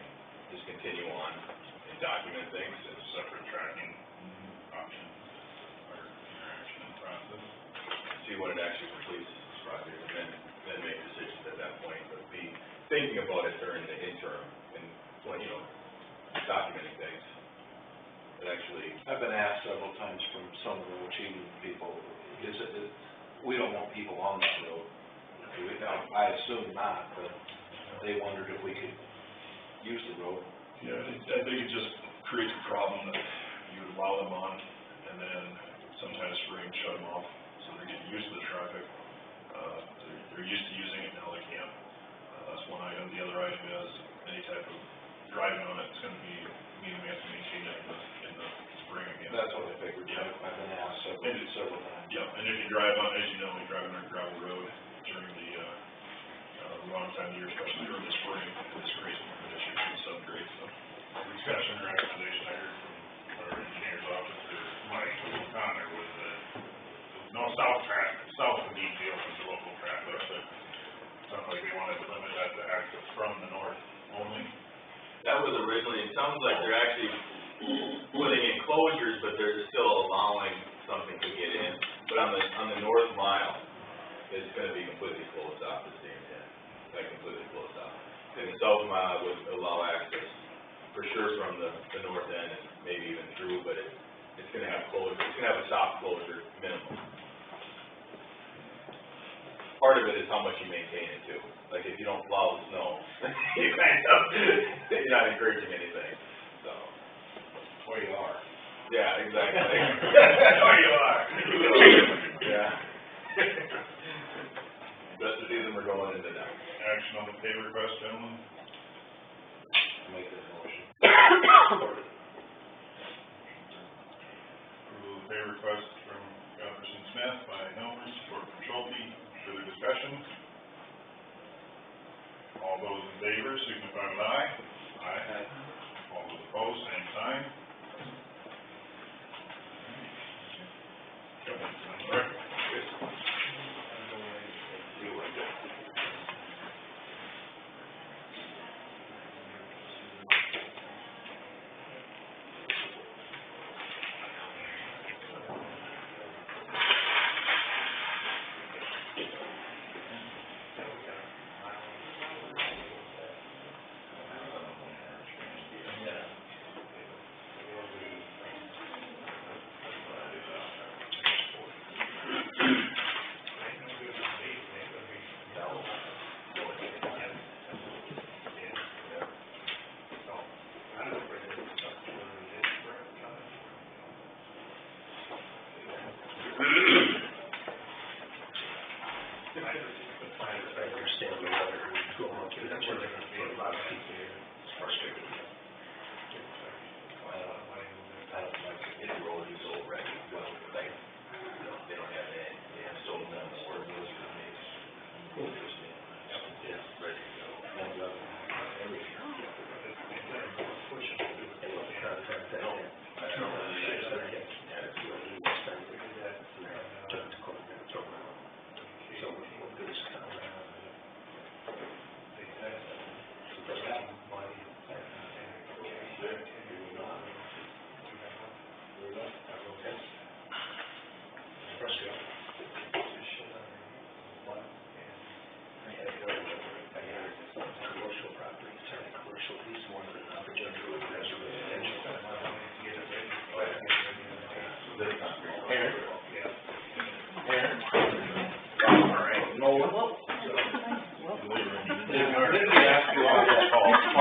Just continue on and document things. It's a separate tracking option, or interaction and process. See when it actually completes this project, and then make decisions at that point, but be thinking about it during the interim, and, when, you know, documenting things. But actually, I've been asked several times from some of the Waukegan people, we don't want people on that road. I assume not, but they wondered if we could use the road. Yeah, I think it just creates a problem that you would allow them on, and then sometimes spring shut them off, so they're getting used to the traffic. They're used to using it, now they can't. That's one item. The other item is any type of driving on it, it's gonna be, meaning we have to maintain it in the spring again. That's what I figured. Yeah. I've been asked several times. Yeah, and if you drive on, as you know, you drive on a gravel road during the wrong time of year, especially early spring, this creates more of an issue for the subgrade, so. Discussion or recommendation I heard from our engineer's office, or Mike O'Connor, was that no south traffic, south of Deepfield is the local traffic, but sounds like they wanted to limit that to access from the north only. that was originally, it sounds like they're actually putting in closures, but they're still allowing something to get in. But on the north mile, it's gonna be completely closed off, the same intent, like completely closed off. And the south mile would allow access, for sure from the north end, and maybe even through, but it's gonna have closure, it's gonna have a soft closure minimum. Part of it is how much you maintain it too, like if you don't plow the snow, you kind of, you're not encouraging anything, so. Where you are. Yeah, exactly. That's where you are. Yeah. Just the season we're going into now. Action on the pay request, gentlemen? Make this motion. Approval of pay request from Jefferson Smith by Helmer, support from Schulte. Further discussion? All those in favor signify with aye. Aye. All those opposed, same sign.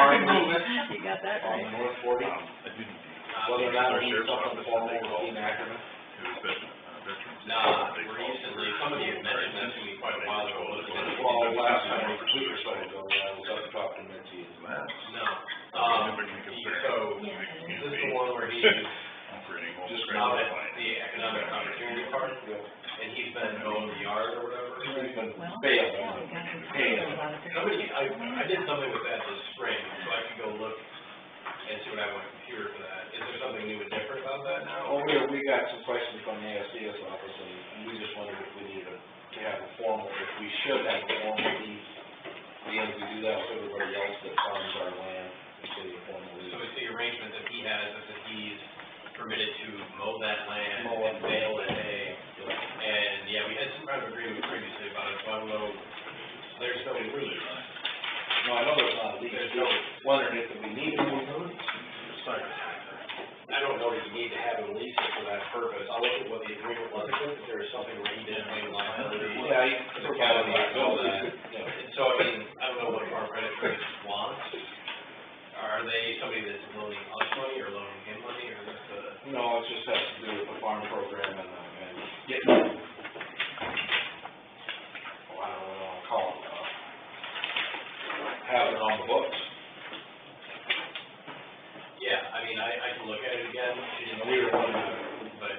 You got that right. On North 40? I do Whether or not we need Sheriff's something office, formal they with call. Dean Ackerman. It was veterans. Nah, They call recently, for- somebody had mentioned that to me quite a while ago, but it's been. Well, last time, a week or so ago, I was up talking to Mitzi. No, Significant concern. so, is this the one where he's Operating home Just scratch out at line. the economic opportunity park, and he's been mowing the yard or whatever? He's been failing, paying. Somebody, I did something with that this spring, so I could go look and see what I have on my computer for that. Is there something new and different about that now? Well, we got some questions from the ASDS office, and we just wondered if we needed to have a formal, if we should have a formal lease. Again, if we do that with everybody else that farms our land, we should have a formal lease. So it's the arrangement that he has, is that he's permitted to mow that land Mow and it. bale the hay. And, yeah, we had some kind of agreement previously about it, so I don't know, there's no lease. No, I know there's not a lease, There's just no- wondering if we needed one. I don't know that you need to have a lease for that purpose. I'll look at what the agreement was, if there was something where he didn't claim liability. Yeah, you can put that in liability. Yeah. And so, I mean, I don't know what Farm Credit Trust wants. Are they somebody that's loaning us money or loaning him money, or what's the? No, it just has to do with the farm program and getting, I don't know what I'll call it, have it on the books. Yeah, I mean, I can look at it again, We were wondering, but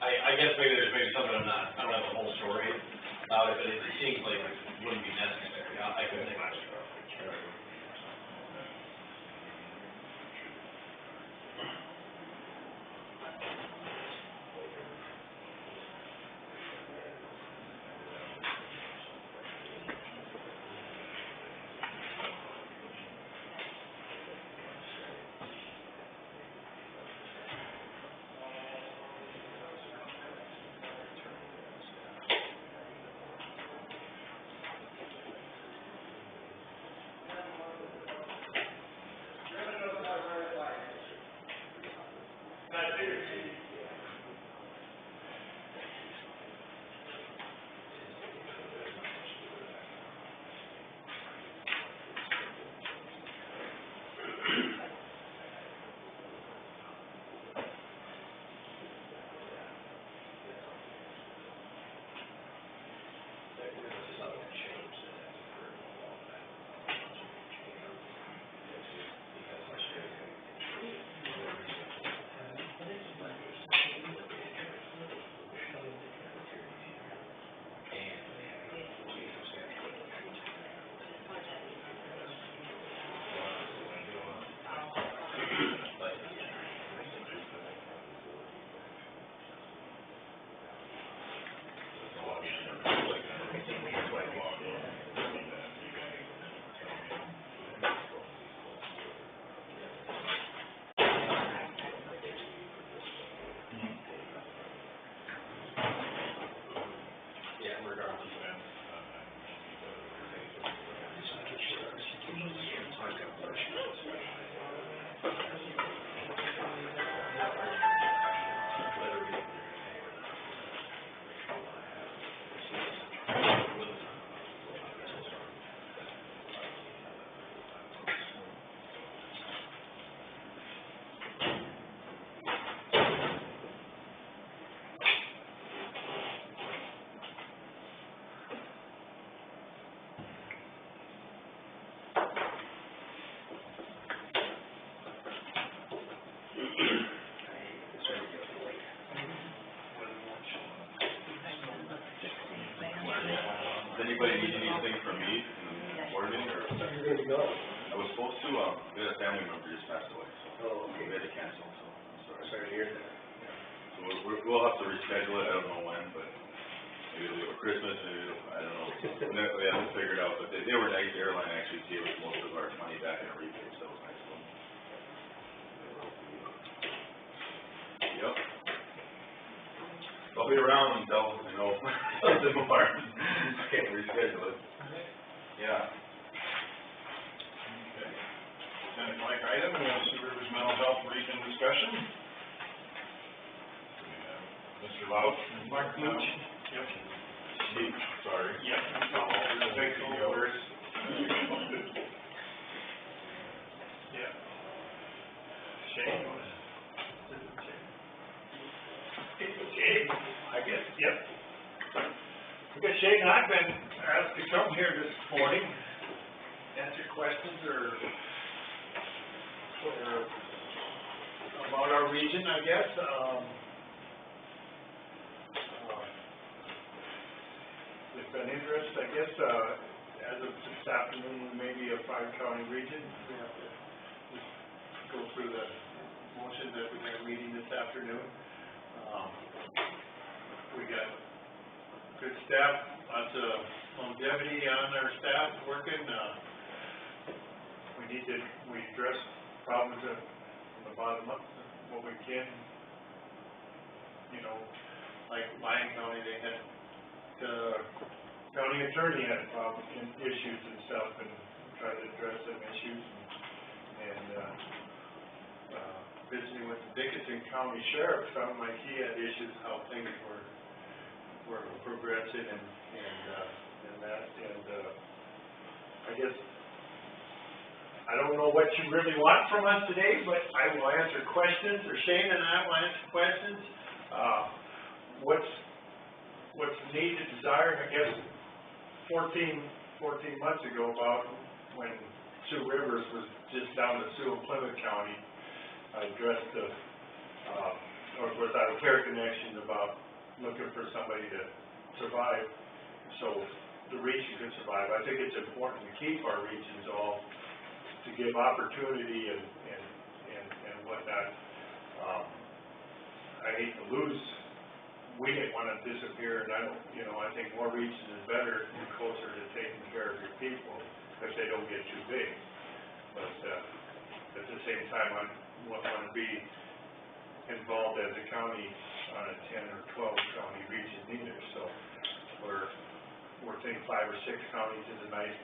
I guess maybe there's something I don't have the whole story about it, but it seems like it wouldn't be necessary. I could think about it. Does anybody need anything from me in the board meeting, or? You're good to go. I was supposed to, we had a family member just passed away, so Oh, we okay. had to cancel, so I'm sorry. Sorry to hear that. So we'll have to reschedule it, I don't know when, but maybe it'll be over Christmas, maybe, I don't know. We have to figure it out, but they were nice, the airline actually gave us most of our money back in a rebate, so that was nice of them. Yep. I'll be around until, something more, can't reschedule it. Yeah. Consent like item, we have Sioux Rivers Mental Health Region discussion. Mr. Louch? Mark Luch? Yep. Steve, sorry. Yep. Thank you, yours. Yeah. Shane? Shane, I've been asked to come here this morning, answer questions or about our region, I guess. There's been interest, I guess, as of this afternoon, we may be a 5-county region. We have to go through the motions that we had a meeting this afternoon. We got good staff, lots of longevity on our staff working. We address problems from the bottom up, what we can. You know, like Lyon County, they had, the county attorney had problems and issues and stuff, and tried to address some issues. And visiting with the Dickinson County Sheriff, found like he had issues, how things were progressing and that, and I guess, I don't know what you really want from us today, but I will answer questions, or Shane and I will answer questions. What's the need and desire, I guess, 14 months ago, about when Sioux Rivers was just down to Sioux and Plymouth County, I addressed the, Northwest Iowa Care Connection about looking for somebody to survive, so the region could survive. I think it's important to keep our regions all, to give opportunity and whatnot. I hate to lose, we didn't want to disappear, and I think more regions is better and closer to taking care of your people if they don't get too big. But at the same time, I want to be involved as a county on a 10 or 12 county region either. So we're thinking 5 or 6 counties is a nice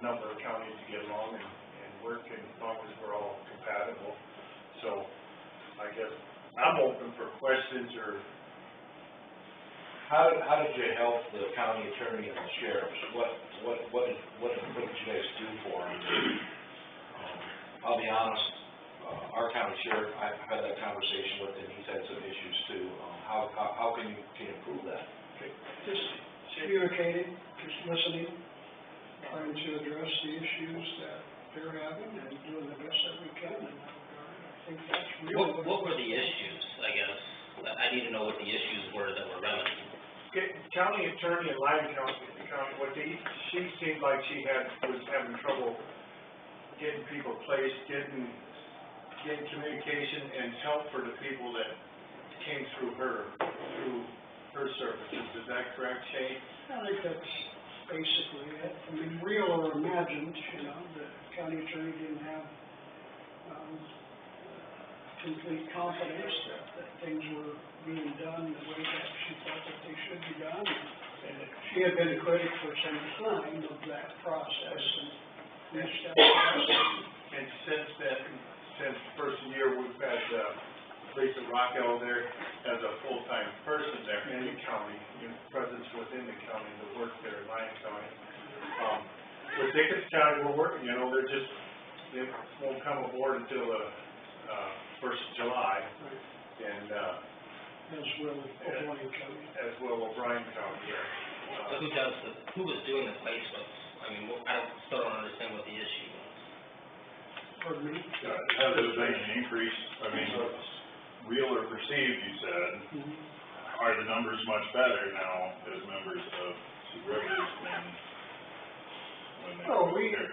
number of counties to get along and work, and as long as we're all compatible. So I guess I'm open for questions, or How did you help the county attorney and the sheriffs? What did you guys do for them? I'll be honest, our county sheriff, I've had that conversation with him, he's had some issues too. How can you improve that? Just communicating, just listening, trying to address the issues that they're having and doing the best that we can in that regard. I think that's really What were the issues, I guess? I need to know what the issues were that were remedied. County attorney in Lyon County, she seemed like she was having trouble getting people placed, getting communication and help for the people that came through her services. Is that correct, Shane? I think that's basically it. I mean, real or imagined, the county attorney didn't have complete confidence that things were being done the way that she thought that they should be done. And she had been a critic for some time of that process and reached out to us. And since then, since the first year, we've had Lisa Rockwell there as a full-time person there in the county, presence within the county to work there in Lyon County. With Dickinson County, we're working, they won't come aboard until the 1st of July, and As well O'Brien County. As well O'Brien County, yeah. So who was doing the placements? I mean, I still don't understand what the issue was. Pardon me? Has there been an increase, real or perceived, you said, are the numbers much better now as members of Sioux Rivers than when they Oh, were there?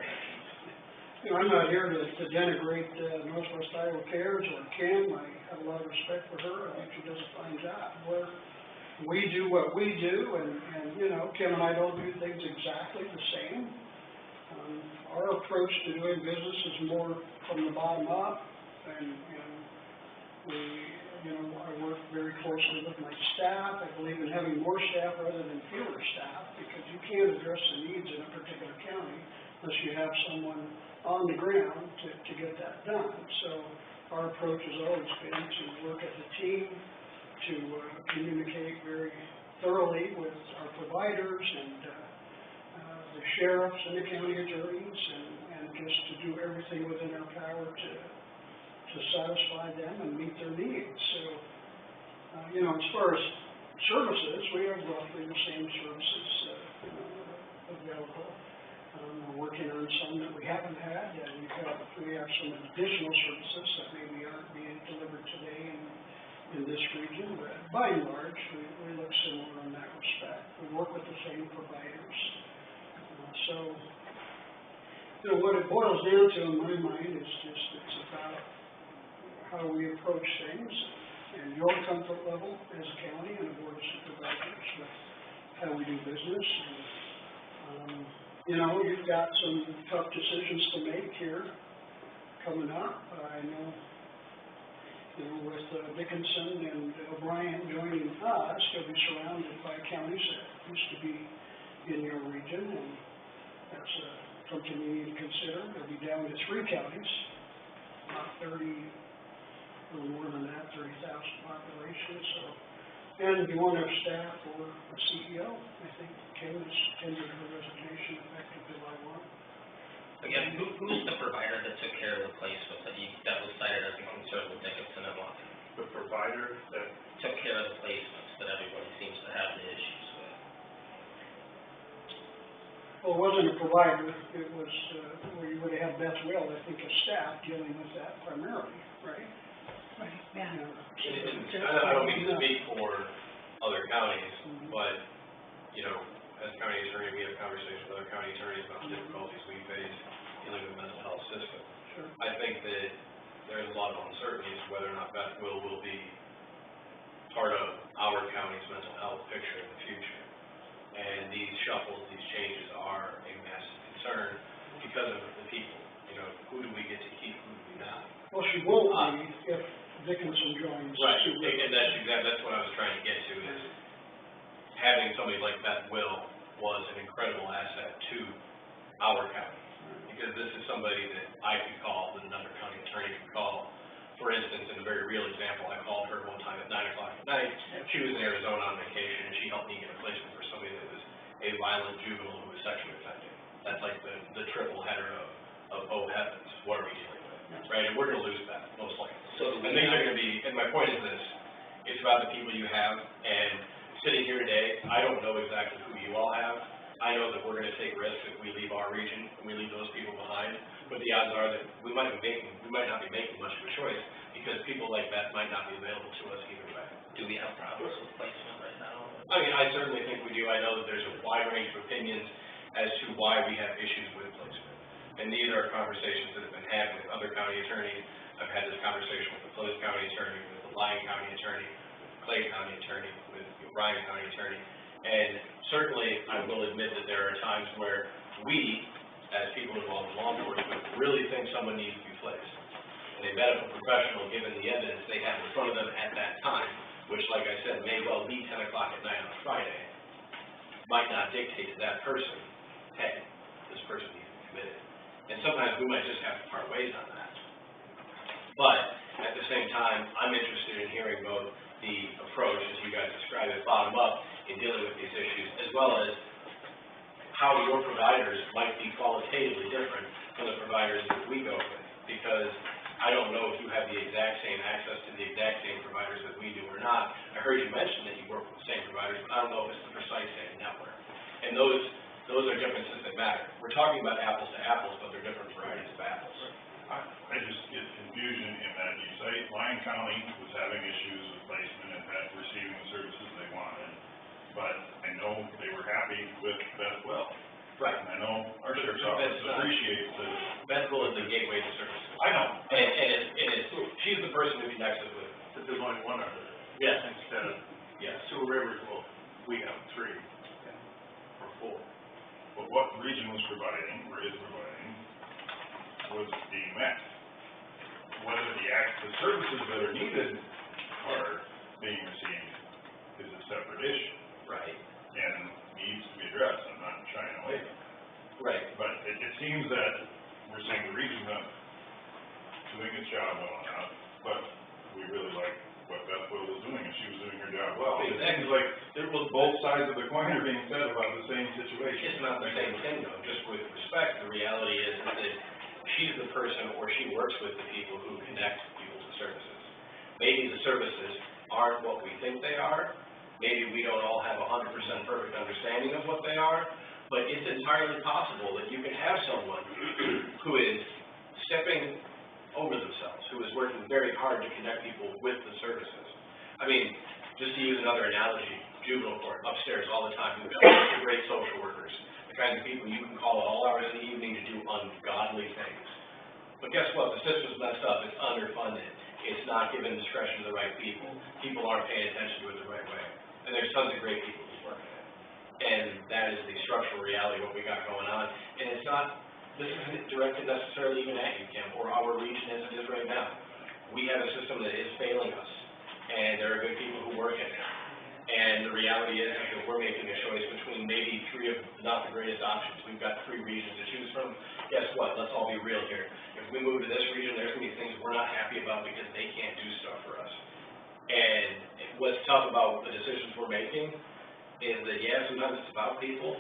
I'm not here to denigrate Northwest Iowa Cares or Kim. I have a lot of respect for her. I think she does a fine job. We do what we do, and Kim and I don't do things exactly the same. Our approach to doing business is more from the bottom up, and I work very closely with my staff. I believe in having more staff rather than fewer staff, because you can't address the needs in a particular county unless you have someone on the ground to get that done. So our approach has always been to work as a team, to communicate very thoroughly with our providers and the sheriffs and the county attorneys, and just to do everything within our power to satisfy them and meet their needs. So, as far as services, we have roughly the same services, available. We're working on some that we haven't had, and we have some additional services that maybe aren't being delivered today in this region, but by and large, we look similar in that respect. We work with the same providers. So, what it boils down to in my mind is just, it's about how we approach things and your comfort level as a county and a board of supervisors with how we do business. And, you've got some tough decisions to make here coming up. I know, with Dickinson and O'Brien joining us, you'll be surrounded by counties that used to be in your region, and that's something you need to consider. They'll be down to 3 counties, not 30, a little more than that, 30,000 population, so. And you won't have staff or a CEO. I think Kim has tendered her resignation effective July 1. Again, who's the provider that took care of the placement that was cited as a concern with Dickinson and Lofton? The provider that Took care of the placements that everybody seems to have the issues with. Well, it wasn't a provider, it was, where you would have had Beth Will, I think, as staff dealing with that primarily, right? Right, yeah. I don't mean to speak for other counties, but, as county attorney, we have conversations with other county attorneys about the difficulties we face dealing with the mental health system. Sure. I think that there's a lot of uncertainty as to whether or not Beth will be part of our county's mental health picture in the future. And these shuffles, these changes are a massive concern because of the people. Who do we get to keep, who do we not? Well, she won't be if Dickinson joins. Right, and that's what I was trying to get to, is having somebody like Beth Will was an incredible asset to our county. Because this is somebody that I could call, that another county attorney could call. For instance, in a very real example, I called her one time at 9 o'clock at night. She was in Arizona on vacation, and she helped me get a placement for somebody that was a violent juvenile who was sexually offended. That's like the triple header of oh heavens, what are we dealing with, right? And we're gonna lose that, most likely. And these are gonna be, and my point is this, it's about the people you have, and sitting here today, I don't know exactly who you all have. I know that we're gonna take risks if we leave our region, and we leave those people behind, but the odds are that we might not be making much of a choice, because people like that might not be available to us either way. Do we have problems with placement right now? I mean, I certainly think we do. I know that there's a wide range of opinions as to why we have issues with placement. And these are conversations that have been had with other county attorneys. I've had this conversation with the Phillips County attorney, with the Lyon County attorney, with the Clay County attorney, with the Bryan County attorney. And certainly, I will admit that there are times where we, as people involved in law enforcement, really think someone needs to be placed. And a medical professional, given the evidence they have in front of them at that time, which, like I said, may well be 10 o'clock at night on Friday, might not dictate to that person, hey, this person needs to be committed. And sometimes we might just have to part ways on that. But at the same time, I'm interested in hearing both the approach, as you guys described it, bottom up, in dealing with these issues, as well as how your providers might be qualitatively different from the providers that we go with. Because I don't know if you have the exact same access to the exact same providers that we do or not. I heard you mention that you work with the same providers, but I don't know if it's the precise same network. And those are differences that matter. We're talking about apples to apples, but they're different varieties of apples. I just get confusion in that you say Lyon County was having issues with placement and had receiving the services they wanted, but I know they were happy with Beth Will. Right. And I know our sheriff's office appreciates that. Beth Will is the gateway to services. I know. And she's the person who connects us with. But there's only one other. Yes. Instead of Yes. 2 rivers, well, we have 3 or 4. But what the region was providing, or is providing, was being met. Whether the services that are needed are being received is a separate issue. Right. And needs to be addressed, I'm not shying away from it. Right. But it seems that we're saying the region's not doing its job well enough, but we really like what Beth Will was doing, and she was doing her job well. It seems like there was both sides of the coin are being said about the same situation. It's not the same thing though, just with respect, the reality is that she's the person, or she works with the people who connect people to services. Maybe the services aren't what we think they are, maybe we don't all have 100% perfect understanding of what they are, but it's entirely possible that you can have someone who is stepping over themselves, who is working very hard to connect people with the services. I mean, just to use another analogy, juvenile court, upstairs all the time, we've got lots of great social workers, the kinds of people you can call at all hours of the evening to do ungodly things. But guess what? The system's messed up, it's underfunded, it's not given discretion to the right people, people aren't paying attention to it the right way. And there's tons of great people who work in it. And that is the structural reality of what we got going on. And it's not, this isn't directed necessarily even at UCAM or our region as it is right now. We have a system that is failing us, and there are good people who work in it. And the reality is that we're making a choice between maybe three of not the greatest options. We've got three regions to choose from. Guess what? Let's all be real here. If we move to this region, there's going to be things we're not happy about because they can't do stuff for us. And what's tough about the decisions we're making is that, yeah, sometimes it's about people,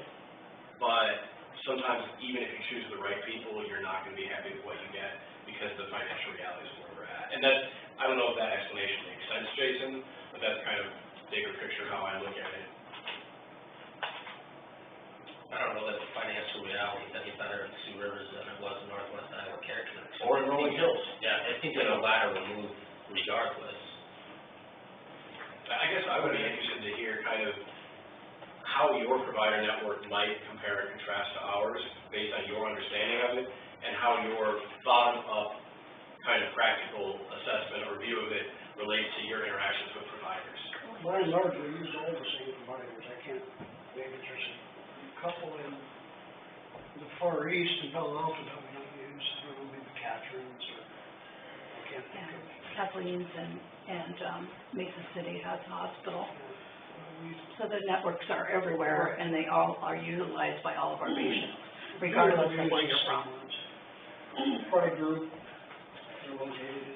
but sometimes even if you choose the right people, you're not going to be happy with what you get because the financial realities of where we're at. And that's, I don't know if that explanation makes sense, Jason, but that's kind of bigger picture how I look at it. I don't know that the financial reality is any better in Sioux Rivers than it was in Northwest Iowa Care Connection. Or in Rolling Hills. Yeah, I think that a ladder will move regardless. I guess I would be interested to hear kind of how your provider network might compare and contrast to ours based on your understanding of it, and how your bottom-up kind of practical assessment or view of it relates to your interactions with providers. By and large, we use all the same providers. I can't, maybe there's a couple in the Far East in Palo Alto that we don't use, maybe Catherine's or, I can't think of. Kathleen's and Mesa City has a hospital. So the networks are everywhere, and they all are utilized by all of our patients, regardless of where you're from. Pride Group, they're located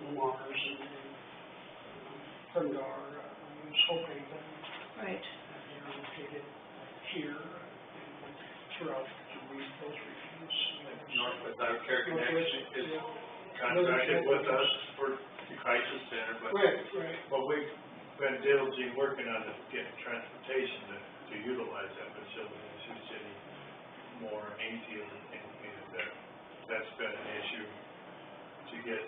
in Lamars and Prungar, Hope Haven. Right. They're located here and throughout those regions. Northwest Iowa Care Connection is contracted with us for the crisis center, but we've been diligently working on getting transportation to utilize that facility in Sioux City more easier, and that's been an issue to get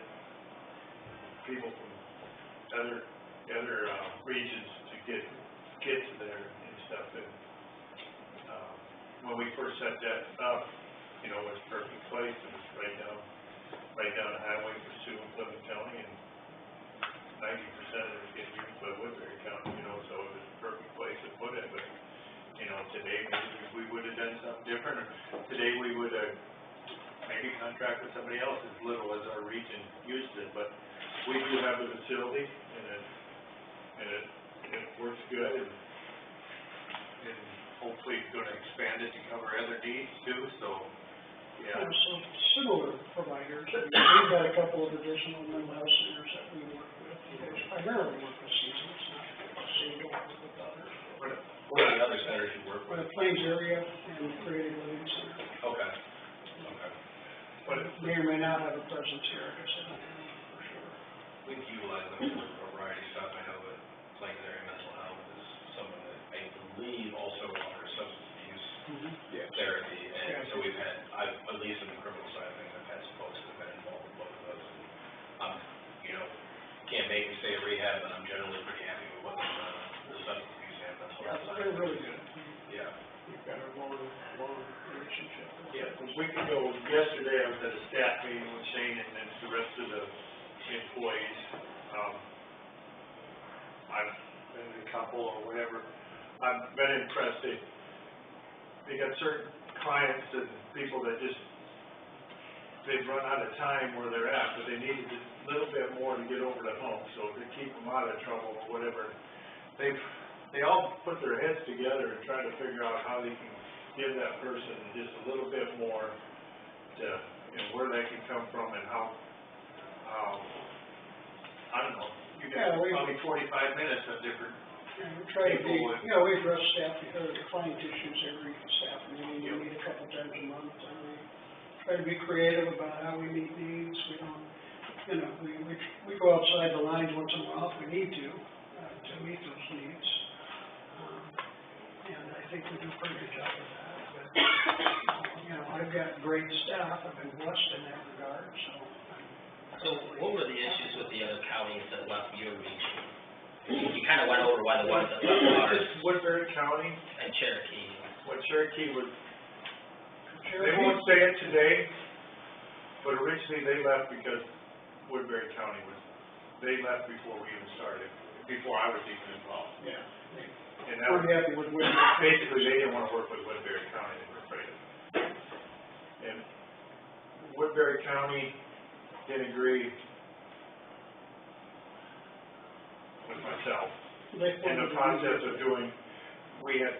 people from other regions to get to there and stuff. And when we first set that up, it was a perfect place. It was right down the highway for Sioux and Clinton County, and 90% of it was getting used by Woodbury County, so it was a perfect place to put it. But, today maybe we would have done something different. Today we would have maybe contract with somebody else as little as our region used it. But we do have the facility, and it works good, and hopefully it's going to expand it to cover other needs too, so, yeah. Some similar providers. We've got a couple of additional mental health centers that we work with. They primarily work with seasons, not so we don't work with others. What are the other centers you work with? The Plains area and Creative Living Center. Okay. But it may or may not have a presence here, I guess, I don't know for sure. We can utilize them for a variety of stuff. I know that Plains Area Mental Health is someone that I believe also offers substance abuse therapy, and so we've had, at least in the criminal side of things, I've had some folks that have been involved with both of those. And can't make me say rehab, but I'm generally pretty happy with what they've done, the substance abuse and mental health side. They're really good. Yeah. We've got a long relationship. Yeah, a week ago, yesterday, I was at a staff meeting with Shane and then the rest of the employees. I've been a couple or whatever. I've been impressed. They got certain clients and people that just, they've run out of time where they're at, but they needed a little bit more to get over the hump, so to keep them out of trouble or whatever. They all put their heads together and try to figure out how they can give that person just a little bit more to, where they can come from and how, I don't know, you got probably 45 minutes of different we try to be, we address client issues every staff meeting. We meet a couple times a month, and we try to be creative about how we meet needs. We don't, we go outside the lines once in a while if we need to meet those needs. we do a pretty good job of that, but, you know, I've got great staff, I've been blessed in that regard, so. So what were the issues with the other counties that left your region? You kind of went over why the ones that left ours It's Woodbury County, and Cherokee. what Cherokee was, they Cherokee, won't say it today, but originally they left because Woodbury County they left before we even started, before I was even involved. yeah, And that we're was, happy with Woodbury. basically, they didn't wanna work with Woodbury County, they were afraid of it. And Woodbury County didn't agree with myself in the process of doing, we had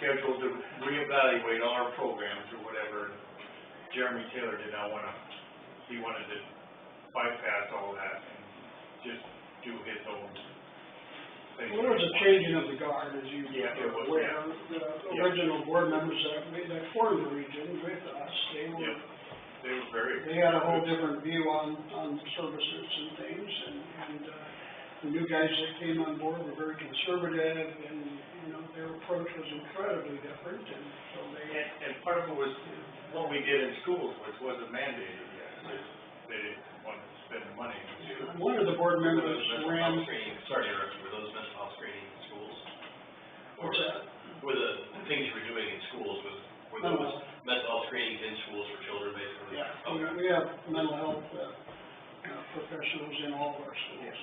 scheduled to reevaluate all our programs or whatever. Jeremy Taylor did not he wanted to bypass all that and just do his own thing. Well, there was a changing of the guard, as you Yeah, it was, were yeah. aware. The original board members that formed the region with us, Yeah, they were very. they had a whole different view on services and things, and the new guys that came on board were very conservative, and, you know, their approach was incredibly different, and so they. And part of it was what we did in schools, which wasn't mandated yet. They didn't want to spend the money. One of the board members ran. Sorry to interrupt you, were those mental health screening in schools? Or What's that? were the things you were doing in schools, were those mental health screenings in schools for children, basically? Yeah, Okay. we have mental health professionals in all of our schools.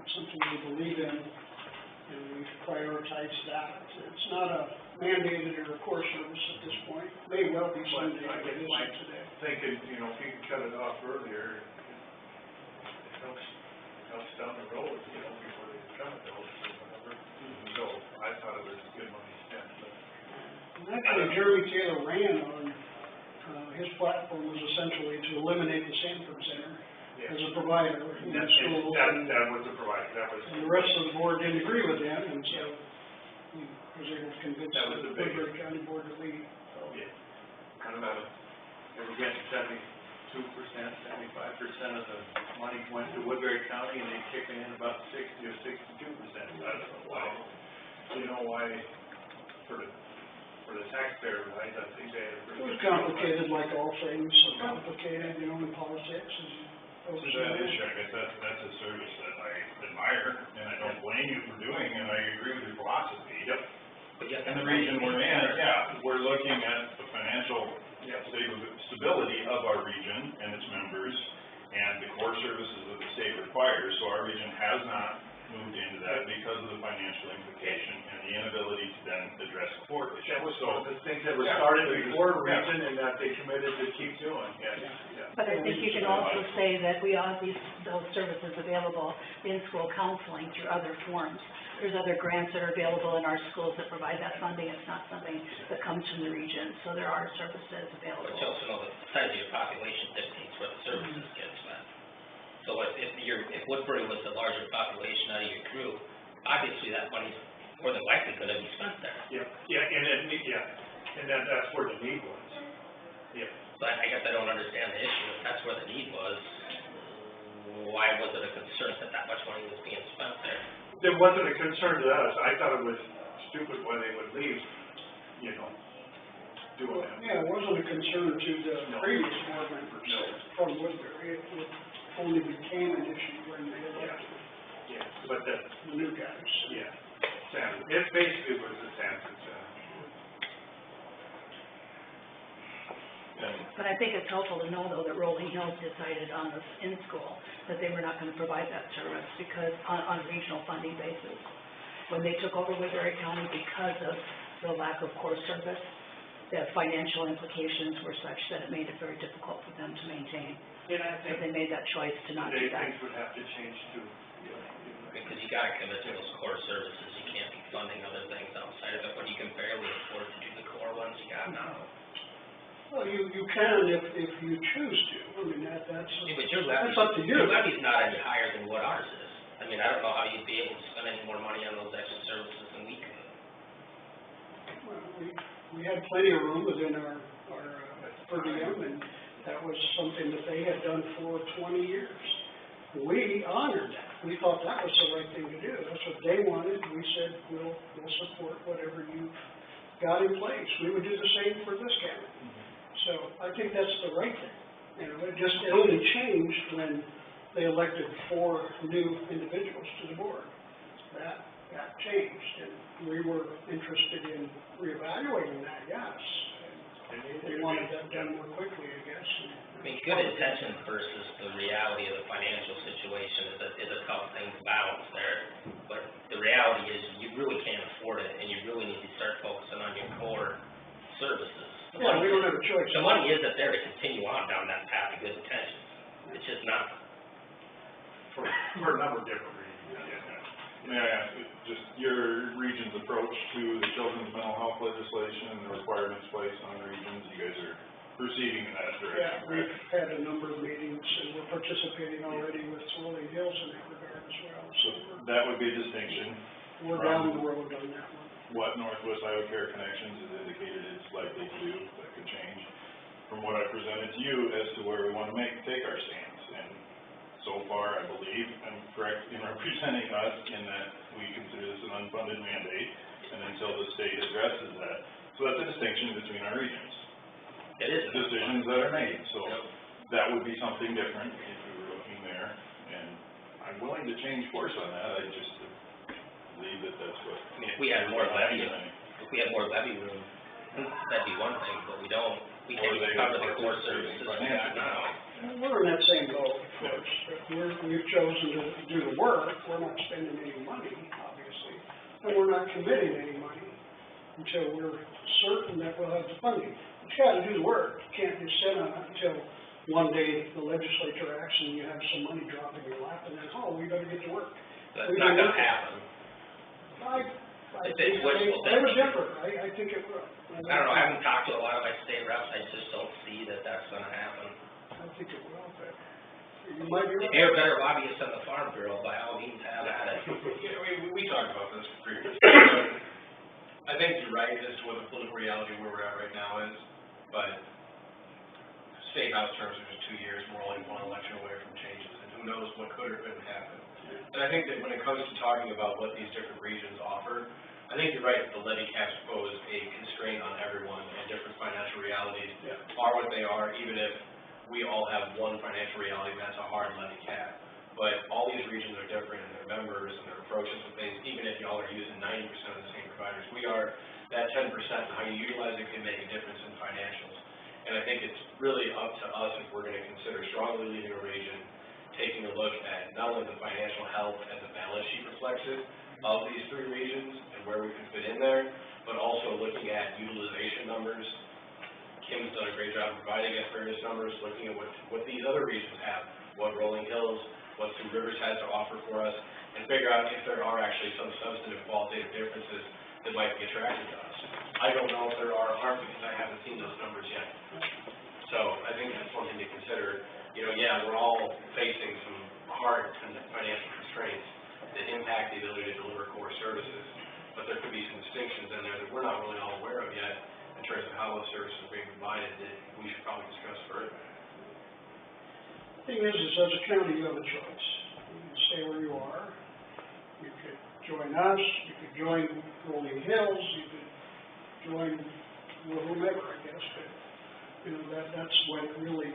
It's something we believe in, and we prioritize that. It's not a mandated or a core service at this point. May well be someday, but it isn't today. Thinking, you know, if you can cut it off earlier, it helps down the road, you know, before they come to those or whatever. So I thought it was good money spent, but. And actually, Jeremy Taylor ran on, his platform was essentially to eliminate the Sanford Center as a provider in the schools. That was the provider, And the rest of the board didn't agree with him, and so he was able to convince That was the the big- Woodbury County Board to leave, so. Yeah, I don't know, they were getting 75% of the money went to Woodbury County, and they kicking in about 60 or 62%. I don't know why, you know why, for the taxpayer, right, I think they had a pretty. It was complicated, like all things, so complicated, you know, in politics, as you folks So that know. issue, I guess that's a service that I admire, and I don't blame you for doing, and I agree with your philosophy. Yep. But yet And the region we're in, yeah, we're looking at the financial stability of our region and its members, and the core services that the state requires, so our region has not moved into that because of the financial implication and the inability to then address the core issue. That was one of the things that were Yeah. started before Yeah. region, and that they committed to keep doing, yes, yeah. But I think you can also say that we have those services available in school counseling through other forms. There's other grants that are available in our schools that provide that funding. It's not something that comes from the region, so there are services available. But you also know the size of your population dictates where the services get spent. So if Woodbury was the larger population out of your group, obviously that money's more than likely gonna be spent there. And that's where the need was. Yeah. So I guess I don't understand the issue. If that's where the need was, why was it a concern that much money was being spent there? There wasn't a concern to us, I thought it was stupid why they would leave, you know, doing that. Yeah, it wasn't a concern to the previous board members from Woodbury. It only became an issue when they elected Yeah, but the the new guys. Yeah, Sanford, it basically was the Sanford Center. But I think it's helpful to know, though, that Rolling Hills decided on this in school, that they were not gonna provide that service because, on a regional funding basis. When they took over Woodbury County, because of the lack of core service, the financial implications were such that it made it very difficult for them to maintain. And I So they made that choice to not do that. things would have to change too, Because you gotta commit to those core services. You can't be funding other things outside of it when you can barely afford to do the core ones you got now. Well, you can if you choose to. I mean, that's Yeah, but your that's up to you. Your levy's not any higher than what ours is. I mean, I don't know how you'd be able to spend any more money on those extra services than we could. Well, we had plenty of room within our per diem, and that was something that they had done for 20 years. we honored that. We thought that was the right thing to do. That's what they wanted. We said, we'll support whatever you've got in place. We would do the same for this county. So I think that's the right thing. You know, it only changed when they elected 4 new individuals to the board. That changed, and we were interested in reevaluating that, yes. And they wanted that done more quickly, I guess. I mean, good intentions versus the reality of the financial situation is a tough thing to balance there. But the reality is you really can't afford it, and you really need to start focusing on your core services. Yeah, we don't have a choice. The money isn't there to continue on down that path of good intentions. It's just not. For a number of different reasons. May I ask, just your region's approach to the children's mental health legislation and the requirements placed on regions, you guys are proceeding in that direction, Yeah, right? we've had a number of meetings, and we're participating already with Rolling Hills in that regard as well. So That would be a distinction. we're down the road on that one. What Northwest Iowa Care Connections has indicated it's likely to do, that could change from what I presented to you as to where we want to take our stance. And so far, I believe I'm correct in representing us in that we consider this an unfunded mandate, and until the state addresses that. So that's a distinction between our regions. It is. Decisions that are made, so that would be something different if we were looking there. And I'm willing to change course on that, I just believe that that's what. I mean, if we had more levy room, that'd be one thing, but we don't. We can't even cover the core services we have now. We're in that same boat, of course, but we've chosen to do the work. We're not spending any money, obviously, and we're not committing any money until we're certain that we'll have the funding. But you gotta do the work. You can't just sit on it until one day the legislature acts and you have some money drop in your lap, and then, oh, we better get to work. That's not gonna happen. I It's think wishful they were thinking. different. I think it will. I don't know, I haven't talked to a lot of my state reps, I just don't see that that's gonna happen. I think it will, but you might be right. If you're a better lobbyist than the Farm Bureau, by all means, have at it. Yeah, we talked about this previously. I think you're right as to what the political reality where we're at right now is, but state house terms are just 2 years, we're only one election away from changes, and who knows what could or couldn't happen. And I think that when it comes to talking about what these different regions offer, I think you're right, that the levy caps pose a constraint on everyone, and different financial realities are what they are, even if we all have one financial reality, that's a hard levy cap. But all these regions are different in their members and their approaches to things, even if y'all are using 90% of the same providers. We are, that 10% and how you utilize it can make a difference in financials. And I think it's really up to us if we're gonna consider strongly leading a region, taking a look at not only the financial health as the balance sheet reflects it of these 3 regions and where we can fit in there, but also looking at utilization numbers. Kim's done a great job providing us various numbers, looking at what these other regions have, what Rolling Hills, what Two Rivers has to offer for us, and figure out if there are actually some substantive qualitative differences that might be attractive to us. I don't know if there are or aren't because I haven't seen those numbers yet. So I think that's something to consider. You know, yeah, we're all facing some hard financial constraints that impact the ability to deliver core services, but there could be some distinctions in there that we're not really all aware of yet in terms of how those services are being provided that we should probably discuss further. Thing is as a county, you have a choice. You can stay where you are. You could join us, you could join Rolling Hills, you could join whomever, I guess, but, you know, that's what it really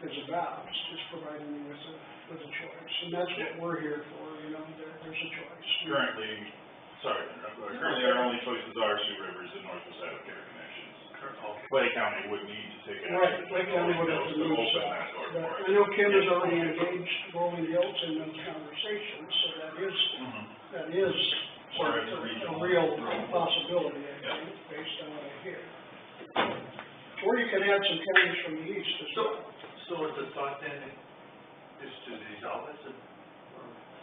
is about, it's just providing you with a choice. And that's what we're here for, you know, there's a choice. Currently our only choices are Two Rivers and Northwest Iowa Care Connections. Clay County would need to take action. Right, Clay County would have to move open south. that door But for us. I know Kim has already engaged Rolling Hills in those conversations, so that is Or as a a regional. real possibility, I think, based on what I hear. Or you could add some counties from the east as well. So is the thought then is to dissolve this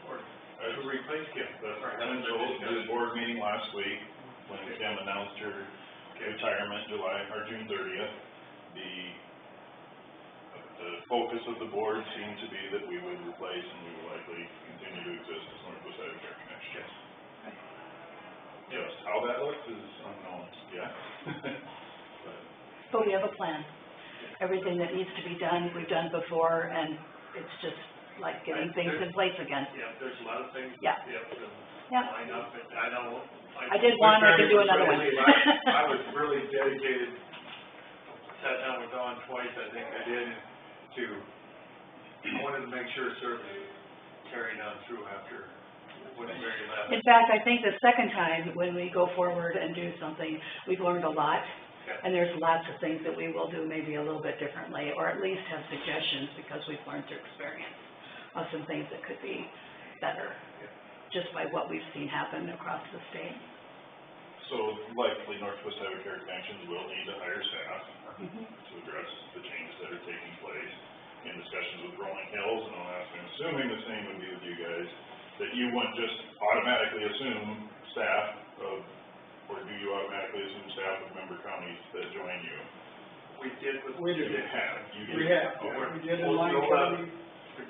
or to replace Kim? The board meeting last week, when Kim announced her retirement June 30th, the focus of the board seemed to be that we would replace and we would likely continue to exist as Northwest Iowa Care Connection. Just how that looks is unknown yet. But we have a plan. Everything that needs to be done, we've done before, and it's just like getting things in place again. Yeah, there's a lot of things. Yeah. To Yeah. line up, and I know. I did one, I could do another one. I was really dedicated, sat down with Dawn twice, I think I did, I wanted to make sure service carried on through after when Mary left. In fact, I think the second time, when we go forward and do something, we've learned a lot. Yeah. And there's lots of things that we will do maybe a little bit differently, or at least have suggestions, because we've learned through experience of some things that could be better, just by what we've seen happen across the state. So likely Northwest Iowa Care Connections will need to hire staff to address the changes that are taking place. In discussions with Rolling Hills, and I'm assuming the same would be with you guys, that you wouldn't just automatically assume staff of, or do you automatically assume staff of member counties that join you? We did. We did. You have. We have, we did in Lyon County,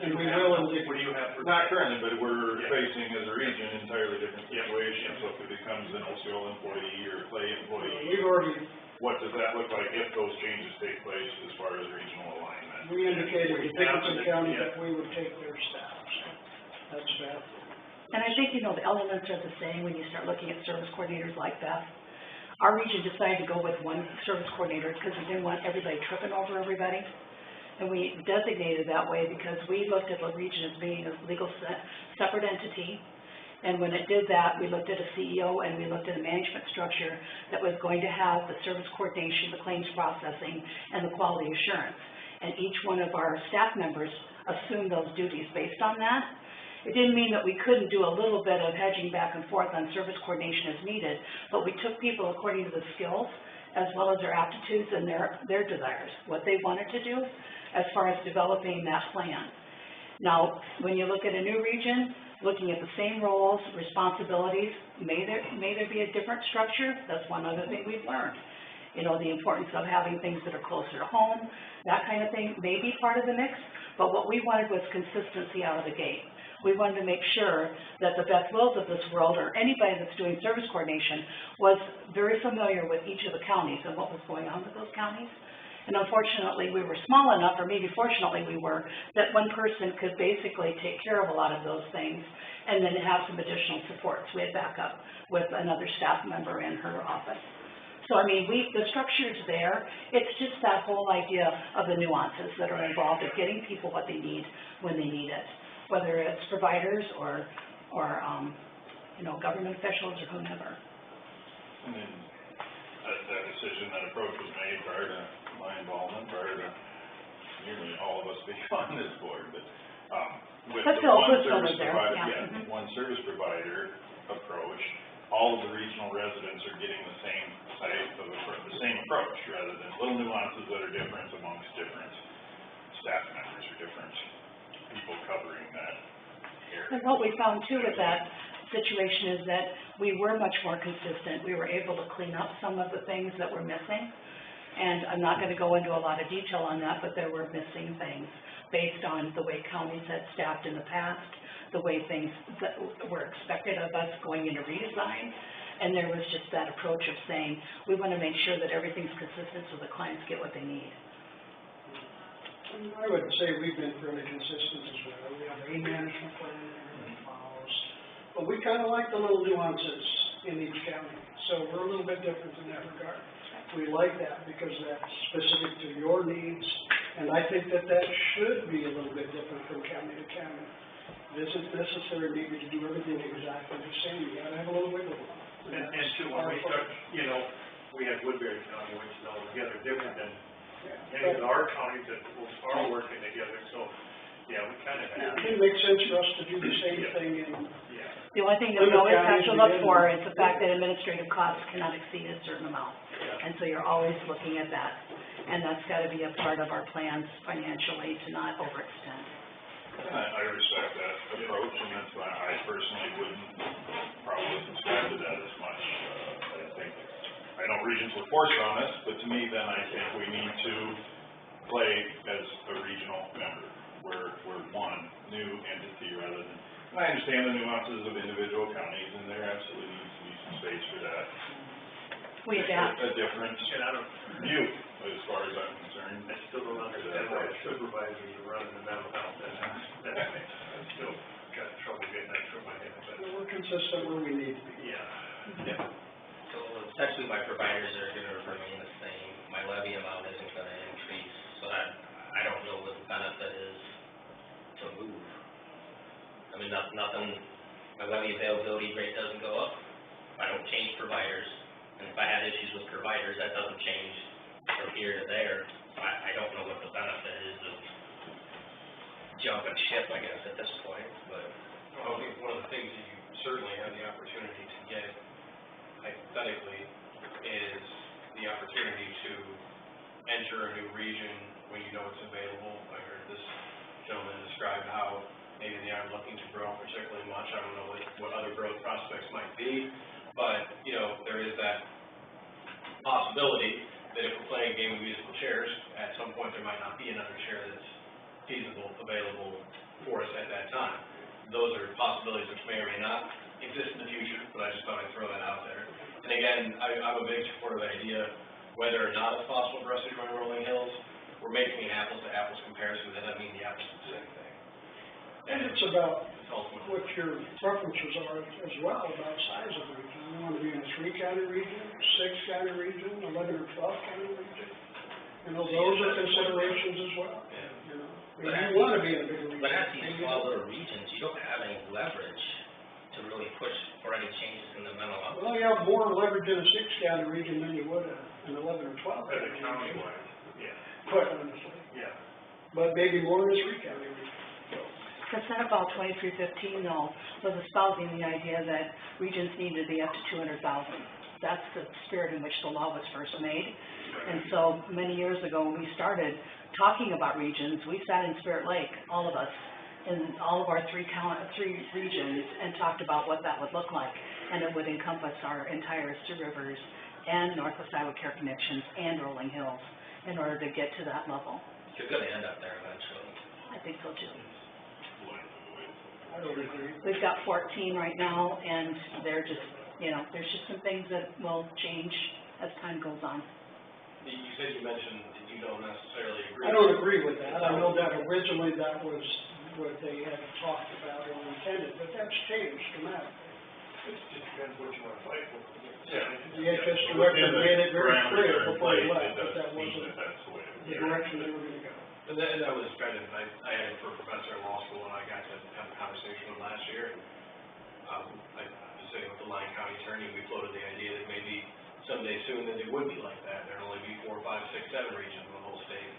and we will in Dick. What do you have for? Not currently, but we're facing as a region entirely different situations, so if it becomes an Osceola employee or a Clay employee, We've already, what does that look like if those changes take place as far as regional alignment? we indicated to Dickinson County that we would take their staff, so that's that. And I think, the elements are the same when you start looking at service coordinators like Beth. Our region decided to go with one service coordinator because we didn't want everybody tripping over everybody. And we designated that way because we looked at the region as being a legal separate entity. And when it did that, we looked at a CEO and we looked at a management structure that was going to have the service coordination, the claims processing, and the quality assurance. And each one of our staff members assumed those duties based on that. It didn't mean that we couldn't do a little bit of hedging back and forth on service coordination as needed, but we took people according to the skills as well as their aptitudes and their desires, what they wanted to do as far as developing that plan. Now, when you look at a new region, looking at the same roles, responsibilities, may there be a different structure? That's one other thing we've learned. The importance of having things that are closer to home, that kind of thing may be part of the mix, but what we wanted was consistency out of the gate. We wanted to make sure that the Beth Wills of this world, or anybody that's doing service coordination, was very familiar with each of the counties and what was going on with those counties. And unfortunately, we were small enough, or maybe fortunately we were, that one person could basically take care of a lot of those things and then have some additional support. So we had backup with another staff member in her office. So, the structure's there. It's just that whole idea of the nuances that are involved of getting people what they need when they need it, whether it's providers or government officials or whomever. And then that decision, that approach was made prior to my involvement, prior to nearly all of us being on this board, but with the one service provider, one service provider approach, all of the regional residents are getting the same type of the same approach, rather than little nuances that are different amongst different staff members or different people covering that area. And what we found too with that situation is that we were much more consistent. We were able to clean up some of the things that were missing. And I'm not going to go into a lot of detail on that, but there were missing things based on the way counties had staffed in the past, the way things that were expected of us going into redesign. And there was just that approach of saying, we want to make sure that everything's consistent so the clients get what they need. I would say we've been fairly consistent as well. We have a management plan that everybody follows. But we kind of like the little nuances in each county. So we're a little bit different in that regard. We like that because that's specific to your needs. And I think that should be a little bit different from county to county. It isn't necessary maybe to do everything exactly the same. You gotta have a little wiggle room. And too, when we start, we had Woodbury County, which is altogether different than any of our counties that are working together, so, we kind of have. It makes sense for us to do the same thing in. The only thing that we always have to look for is the fact that administrative costs cannot exceed a certain amount. And so you're always looking at that. And that's got to be a part of our plans financially to not overextend. I respect that approach, and that's why I personally wouldn't probably subscribe to that as much. I know regions were forced on us, but to me, then I think we need to play as a regional member. We're one new entity rather than, and I understand the nuances of individual counties, and there absolutely needs to be some space for that. We adapt. A different view as far as I'm concerned. I still don't understand why the supervisors are running the mental health, I'm still got trouble getting that through my head, but, We're consistent where we need to be. yeah. So essentially, my providers are gonna remain the same, my levy amount isn't gonna increase, so I don't know what the benefit is to move. I mean, nothing, my levy availability rate doesn't go up, I don't change providers, and if I had issues with providers, that doesn't change from here to there. I don't know what the benefit is of jumping ship, I guess, at this point, but. Well, I think one of the things that you certainly have the opportunity to get, hypothetically, is the opportunity to enter a new region when you know it's available. I heard this gentleman describe how maybe they aren't looking to grow particularly much. I don't know what other growth prospects might be, but, you know, there is that possibility that if we're playing a game of musical chairs, at some point there might not be another chair that's feasible, available for us at that time. Those are possibilities which may or may not exist in the future, but I just thought I'd throw that out there. And again, I'm a big supporter of the idea, whether or not it's possible for us to join Rolling Hills, we're making an apples to apples comparison, that doesn't mean the apples are the same thing. And it's about It's ultimately, what your preferences are as well, about size of region. You want to be in a 3-county region, 6-county region, 11 or 12-county region. You know, those are considerations as well, you know. I mean, you want to be in a bigger region. But at these small little regions, you don't have any leverage to really push for any changes in the mental health. Well, you have more leverage in a 6-county region than you would an 11 or 12 As county a region. county-wide, yeah, Quite honestly, yeah. but maybe more in a 3-county region. The Senate Bill 2315, though, was espousing the idea that regions need to be up to 200,000. That's the spirit in which the law was first made. And so many years ago, when we started talking about regions, we sat in Spirit Lake, all of us, in all of our three regions, and talked about what that would look like. And it would encompass our entire Sioux Rivers and Northwest Iowa Care Connections and Rolling Hills in order to get to that level. You're gonna end up there eventually. I think so too. I don't agree. We've got 14 right now, and they're just, you know, there's just some things that will change as time goes on. you said you mentioned that you don't necessarily agree. I don't agree with that. I know that originally that was what they had talked about or intended, but that's changed dramatically. It just depends what you want to fight for. Yeah. The HS director made it very clear before he left that that It does mean wasn't that's the way. the direction they were gonna go. And that was kind of, I had it for a professor in law school, and I got to have a conversation with him last year, and, I was sitting with the Lyon County attorney, we floated the idea that maybe someday soon that it would be like that, there'd only be 4, 5, 6, 7 regions in the whole state.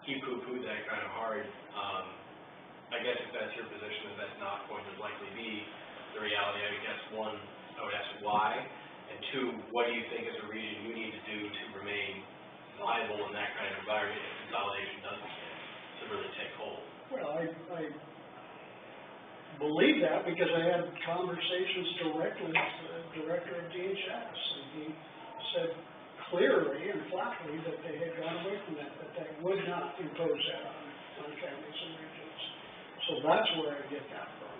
He poo-pooed that kind of hard. I guess if that's your position, that that's not going to likely be the reality, I guess, one, I would ask why, and two, what do you think as a region you need to do to remain viable in that kind of environment if consolidation doesn't begin to really take hold? Well, I believe that because I had conversations directly with the director of DHS, and he said clearly and flatly that they had gone away from that they would not impose that on counties and regions. So that's where I get that from.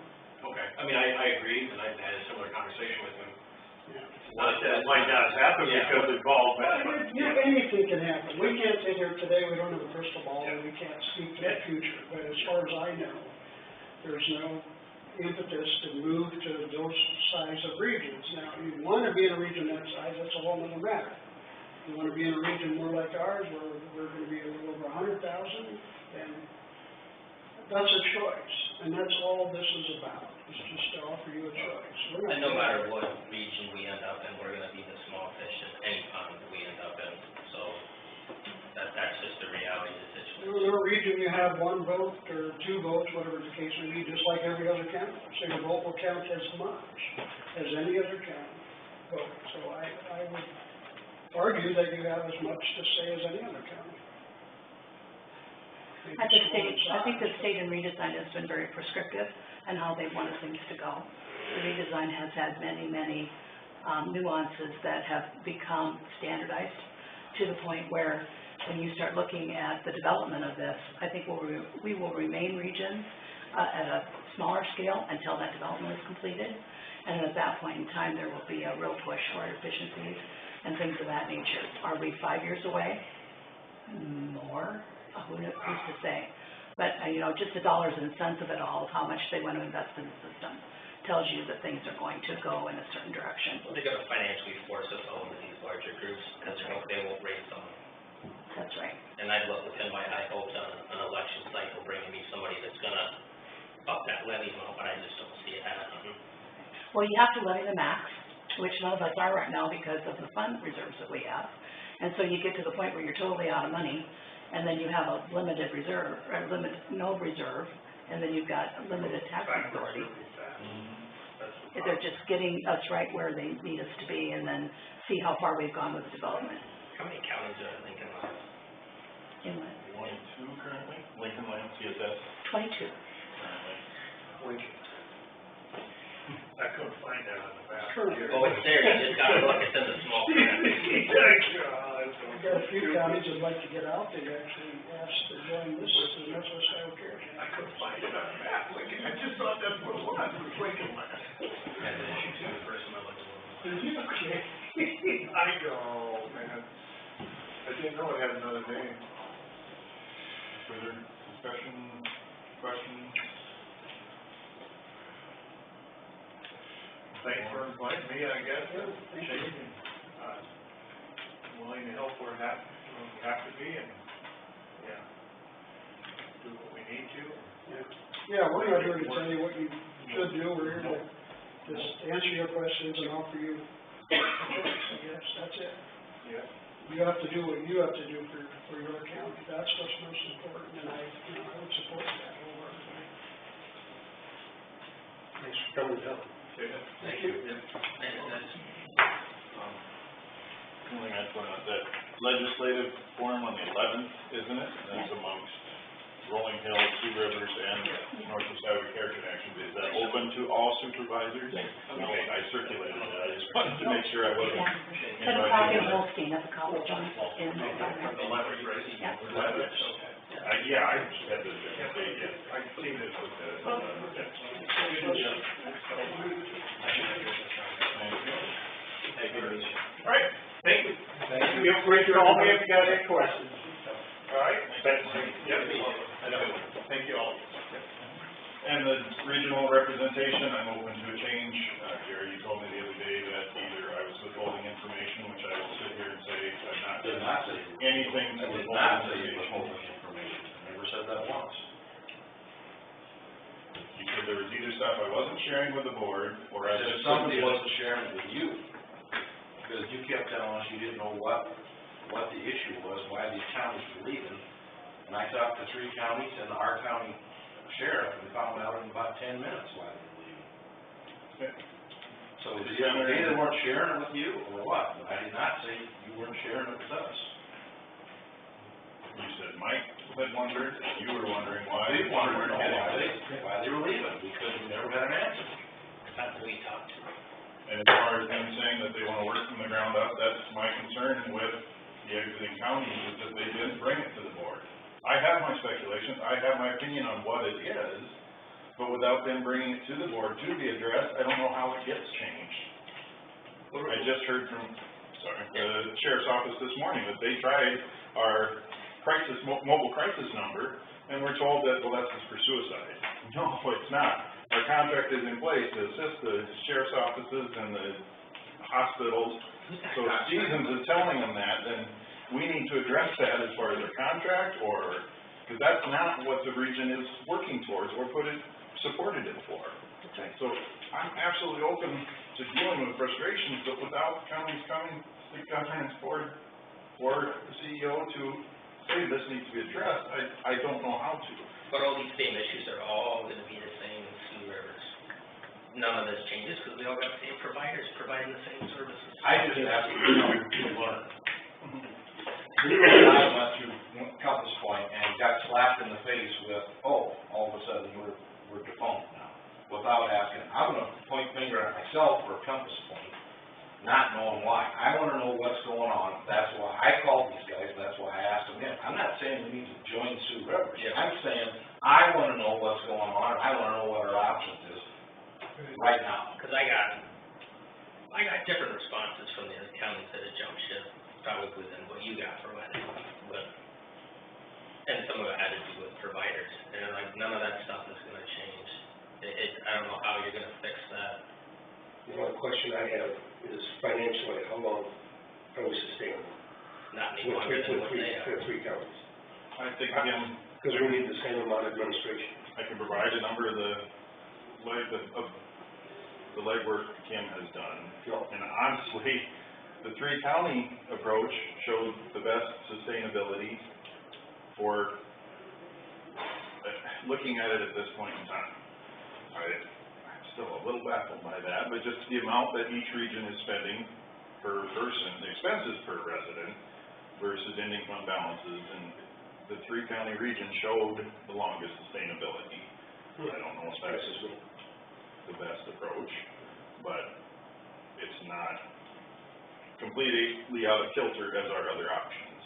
Okay, I mean, I agree, and I had a similar conversation with him. Yeah. Not that it might not happen Yeah. because it's all Well, bad. you know, anything can happen. We can't sit here today, we don't have a crystal ball, and we can't speak to the future. But as far as I know, there's no impetus to move to those size of regions. Now, you want to be in a region that size, that's a whole other matter. You want to be in a region more like ours, where we're going to be a little over 100,000, then that's a choice. And that's all this is about, is just to offer you a choice. We're not And no gonna- matter what region we end up in, we're gonna be the small fish in any pond that we end up in, so that's just the reality of the situation. In a region, you have 1 vote or 2 votes, whatever the case may be, just like every other county. So your vote will count as much as any other county vote. So I would argue that you have as much to say as any other county. I think the state in redesign has been very prescriptive in how they wanted things to go. The redesign has had many, many nuances that have become standardized to the point where when you start looking at the development of this, I think we will remain regions at a smaller scale until that development is completed. And at that point in time, there will be a real push for efficiencies and things of that nature. Are we 5 years away? more, who's to say? But, you know, just the dollars and cents of it all, of how much they want to invest in the system, tells you that things are going to go in a certain direction. Well, they're gonna financially force us all into these larger groups, because they won't raise them. That's right. And I'd love to pin my high hopes on an election cycle, bringing me somebody that's gonna up that levy amount, but I just don't see it happening. Well, you have to levy the max, which none of us are right now because of the fund reserves that we have. And so you get to the point where you're totally out of money, and then you have a limited reserve, or no reserve, and then you've got a limited tax authority. They're just getting us right where they need us to be, and then see how far we've gone with development. How many counties are in Lincoln Land? Inlet, 22 currently, Lincoln Land, CSS 22. currently. I couldn't find that on the map. Oh, it's there, you just gotta look, it's in the small print. We've got a few counties that'd like to get out, they actually asked to join this, and that's what Iowa Care. I couldn't find it on the map, Lincoln, I just thought that's what it was Lincoln Land. And then issue two, the first time I looked at it. Did you? I know, man. I didn't know it had another name. Further discussion, questions? Thanks for inviting me, I guess. Thank you. Shane, I'm willing to help where we have to be, and, yeah, do what we need to. Yeah, we're not here to tell you what you should do, we're here to just answer your questions and offer you advice, I guess, that's it. Yeah. You have to do what you have to do for your county, that's what's most important, and I would support that wholeheartedly. Thanks for coming down. Thank you. Only I'd point out that legislative forum on the 11th, isn't it? That's amongst Rolling Hills, Two Rivers, and Northwest Iowa Care Connections. Is that open to all supervisors? Okay, I circulated that, I just wanted to make sure I wasn't Send a copy of Holstein at the college on, in, The leverage, right? Yeah. Leverage. Yeah, I just had the date, yes. I've seen this with the, all right, thank you. Feel free to call me if you got any questions. All right? Yep. Thank you all. And the regional representation, I'm open to a change. Gary, you told me the other day that either I was withholding information, which I will sit here and say I'm not. Did not say. Anything to I did withhold not say you information. withholding information, I never said that once. You said there was either stuff I wasn't sharing with the board, or I I said just. somebody wasn't sharing it with you, because you kept telling us you didn't know what the issue was, why these counties were leaving. And I talked to 3 counties and our county sheriff, and found out in about 10 minutes why they were leaving. Okay. So they either weren't sharing it with you, or what? But I did not say you weren't sharing it with us. You said Mike had wondered, and you were wondering why. They wanted to know why they were leaving, because we never had an answer. That's who we talked to. And as far as them saying that they wanna work from the ground up, that's my concern with the exiting counties, is that they didn't bring it to the board. I have my speculations, I have my opinion on what it is, but without them bringing it to the board to be addressed, I don't know how it gets changed. I just heard from, the sheriff's office this morning that they tried our mobile crisis number, and we're told that, well, that's just for suicide. No, it's not. Our contract is in place to assist the sheriff's offices and the hospitals. So if Stevens is telling them that, then we need to address that as far as their contract, or, because that's not what the region is working towards, or supported it for. that's right. So I'm absolutely open to dealing with frustrations, but without counties coming to the governance board or the CEO to say this needs to be addressed, I don't know how to. But all these same issues are all gonna be the same in Two Rivers. None of this changes, because we all got the same providers providing the same services. I just asked you to learn. We I went through Compass Point and got slapped in the face with, all of a sudden, we're defunct now, without asking. I'm gonna point finger at myself for Compass Point, not knowing why. I wanna know what's going on, that's why I called these guys, that's why I asked them in. I'm not saying we need to join Sioux Rivers. Yeah. I'm saying, I wanna know what's going on, and I wanna know what our options is right now. Because I got different responses from the other counties that had jumped ship, probably than what you got for what and some of it had to do with providers, and like, none of that stuff is gonna change. I don't know how you're gonna fix that. The only question I have is financially, how long are we sustainable? Not any longer than what they are. With three counties? I think, again, Because we need the same amount of administration. I can provide a number of the legwork Kim has done. And honestly, the three-county approach showed the best sustainability for, looking at it at this point in time. I'm still a little baffled by that, but just the amount that each region is spending per person, the expenses per resident versus ending fund balances, and the three-county region showed the longest sustainability. I don't know if that's the best approach, but it's not completely out of kilter as our other options.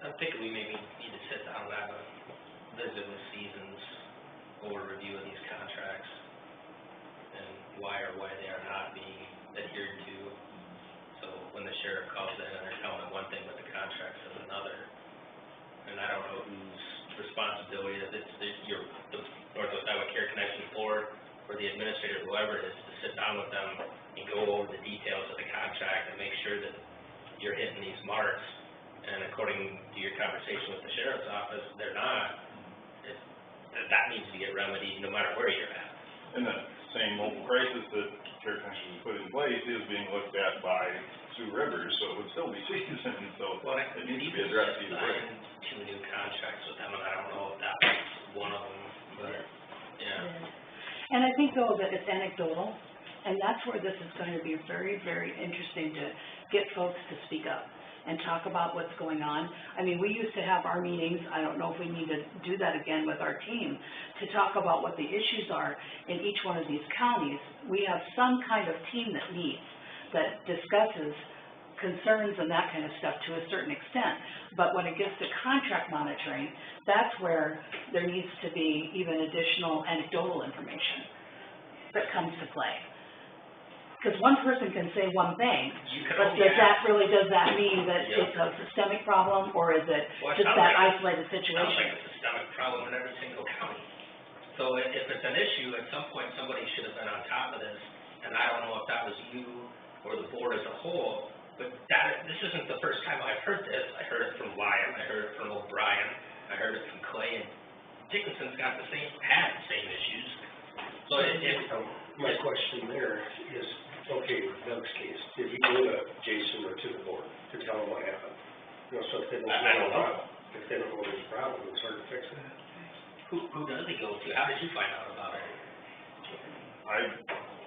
I think we maybe need to sit down and have a visit with Seasons over review of these contracts and why they are not being adhered to. So when the sheriff calls in and they're telling them one thing, but the contract says another, and I don't know whose responsibility it is. The Northwest Iowa Care Connection Board or the administrator, whoever it is, to sit down with them and go over the details of the contract and make sure that you're hitting these marks. And according to your conversation with the sheriff's office, they're not. That needs to get remedied no matter where you're at. And the same mobile crisis that Care Connection put in place is being looked at by Sioux Rivers, so it would still be seasoned, so it needs to be addressed either way. Two new contracts with them, and I don't know if that was one of them, but, yeah. And I think though that it's anecdotal, and that's where this is going to be very, very interesting to get folks to speak up and talk about what's going on. I mean, we used to have our meetings, I don't know if we need to do that again with our team, to talk about what the issues are in each one of these counties. We have some kind of team that meets, that discusses concerns and that kind of stuff to a certain extent. But when it gets to contract monitoring, that's where there needs to be even additional anecdotal information that comes to play. Because one person can say one thing, but does that mean that it's a systemic problem, or is it just that isolated situation? It sounds like a systemic problem in every single county. So if it's an issue, at some point, somebody should have been on top of this, and I don't know if that was you or the board as a whole, but this isn't the first time I've heard this. I heard it from Wyatt, I heard it from O'Brien, I heard it from Clay, and Dickinson's had the same issues. So my question there is, okay, with Doug's case, did he go to Jason or to the board to tell him what happened? So if they don't know if they don't know there's a problem, it's hard to fix it. Who does he go to? How did you find out about it? I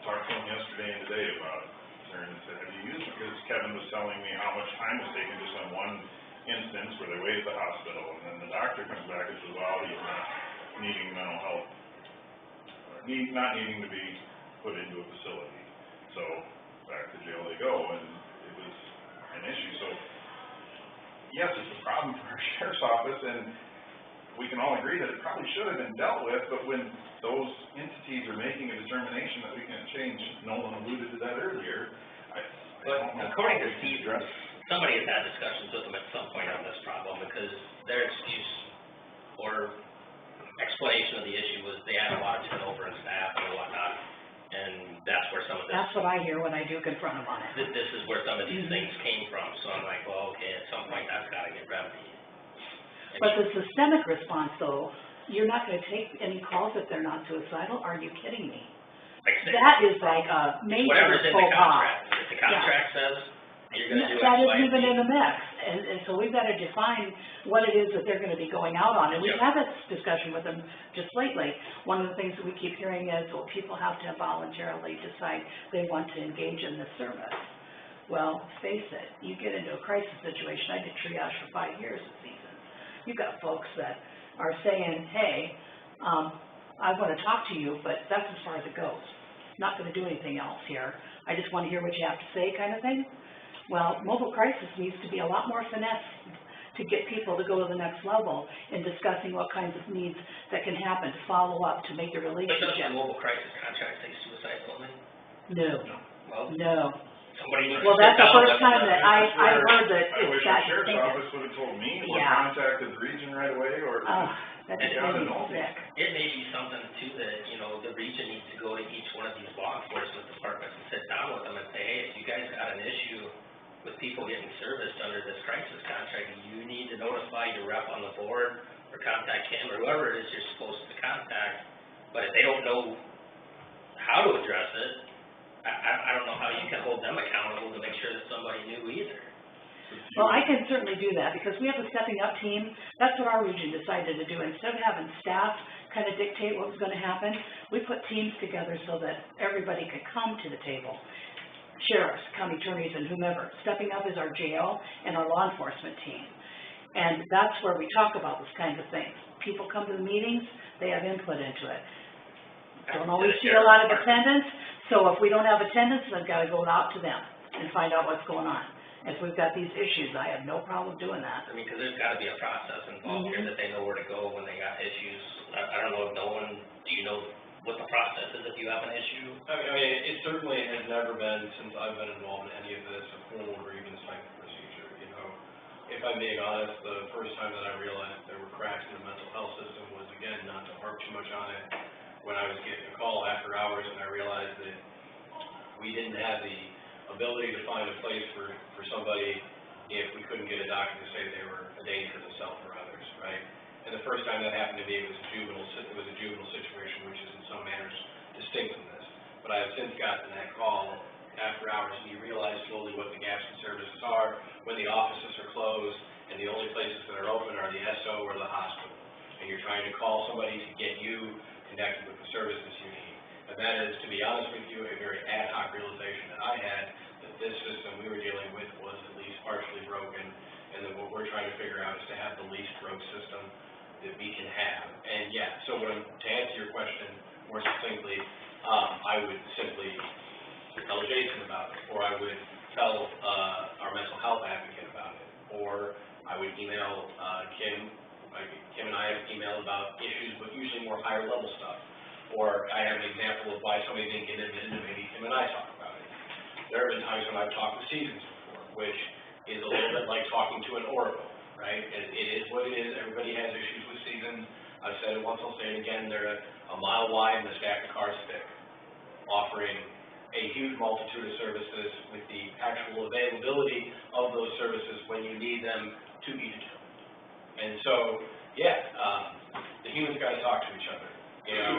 talked to him yesterday and today about it, and said, have you used it? Because Kevin was telling me how much time was taken just on one instance where they wait at the hospital, and then the doctor comes back and says, well, he's not needing mental health, not needing to be put into a facility. So back to jail they go, and it was an issue. So yes, it's a problem for our sheriff's office, and we can all agree that it probably should have been dealt with, but when those entities are making a determination that we can't change, Nolan alluded to that earlier, I don't know. According to Steve, somebody has had discussions with them at some point on this problem, because their excuse or explanation of the issue was they had a lot of turnover in staff and whatnot, and that's where some of this... That's what I hear when I do confront them on it. This is where some of these things came from, so I'm like, well, okay, at some point that's gotta get remedied. But the systemic response, though, you're not going to take any calls if they're not suicidal? Are you kidding me? Like I said, That is like a major whatever's in the faux pas. contract. If the contract says you're gonna do X, That Y, isn't and even Z. in the mix, and so we've got to define what it is that they're going to be going out on. And we've had this discussion with them just lately. One of the things that we keep hearing is, well, people have to voluntarily decide they want to engage in this service. Well, face it, you get into a crisis situation. I did triage for 5 years at Seasons. You've got folks that are saying, hey, I want to talk to you, but that's as far as it goes. Not going to do anything else here. I just want to hear what you have to say, kind of thing. Well, mobile crisis needs to be a lot more finesse to get people to go to the next level in discussing what kinds of needs that can happen, to follow up, to make the But relationship. does the mobile crisis contract say suicide only? No. Well, No. somebody needs to Well, sit that's the down first with time them. that I heard that I wish it's the that sheriff's distinct. office would've told me, or Yeah. contacted the region right away, or. That And just down made in me Aldi. sick. It may be something too that, you know, the region needs to go to each one of these law enforcement departments and sit down with them and say, hey, if you guys got an issue with people getting serviced under this crisis contract, you need to notify your rep on the board or contact him or whoever it is you're supposed to contact. But if they don't know how to address it, I don't know how you can hold them accountable to make sure that somebody knew either. Well, I can certainly do that, because we have a stepping up team. That's what our region decided to do. Instead of having staff kind of dictate what was gonna happen, we put teams together so that everybody could come to the table. Sheriffs, county attorneys, and whomever. Stepping up is our jail and our law enforcement team. And that's where we talk about this kind of things. People come to the meetings, they have input into it. Don't always see a lot of attendance, so if we don't have attendance, I've gotta go out to them and find out what's going on. If we've got these issues, I have no problem doing that. I mean, because there's gotta be a process involved here that they know where to go when they got issues. I don't know if do you know what the process is if you have an issue? I mean, it certainly has never been, since I've been involved in any of this, a formal grievance type of procedure, you know. If I'm being honest, the first time that I realized there were cracks in the mental health system was, again, not to harp too much on it, when I was getting a call after hours and I realized that we didn't have the ability to find a place for somebody if we couldn't get a doctor to say they were a danger to themselves or others, right? And the first time that happened to me, it was a juvenile situation, which is in some manners distinct from this. But I have since gotten that call after hours, and you realize slowly what the gaps in services are, when the offices are closed, and the only places that are open are the SO or the hospital. And you're trying to call somebody to get you connected with the services you need. And that is, to be honest with you, a very ad hoc realization that I had, that this system we were dealing with was at least partially broken, and that what we're trying to figure out is to have the least broke system that we can have. And yeah, so to answer your question more succinctly, I would simply tell Jason about it, or I would tell our mental health advocate about it, or I would email Kim. Kim and I have emailed about issues, but usually more higher level stuff. Or I have an example of why somebody didn't get admitted, and maybe Kim and I talk about it. There have been times when I've talked to Seasons before, which is a little bit like talking to an oracle, right? It is what it is. Everybody has issues with Seasons. I've said it once, I'll say it again. They're a mile wide and a stack of cars thick, offering a huge multitude of services with the actual availability of those services when you need them to be determined. And so, the humans got to talk to each other. You know,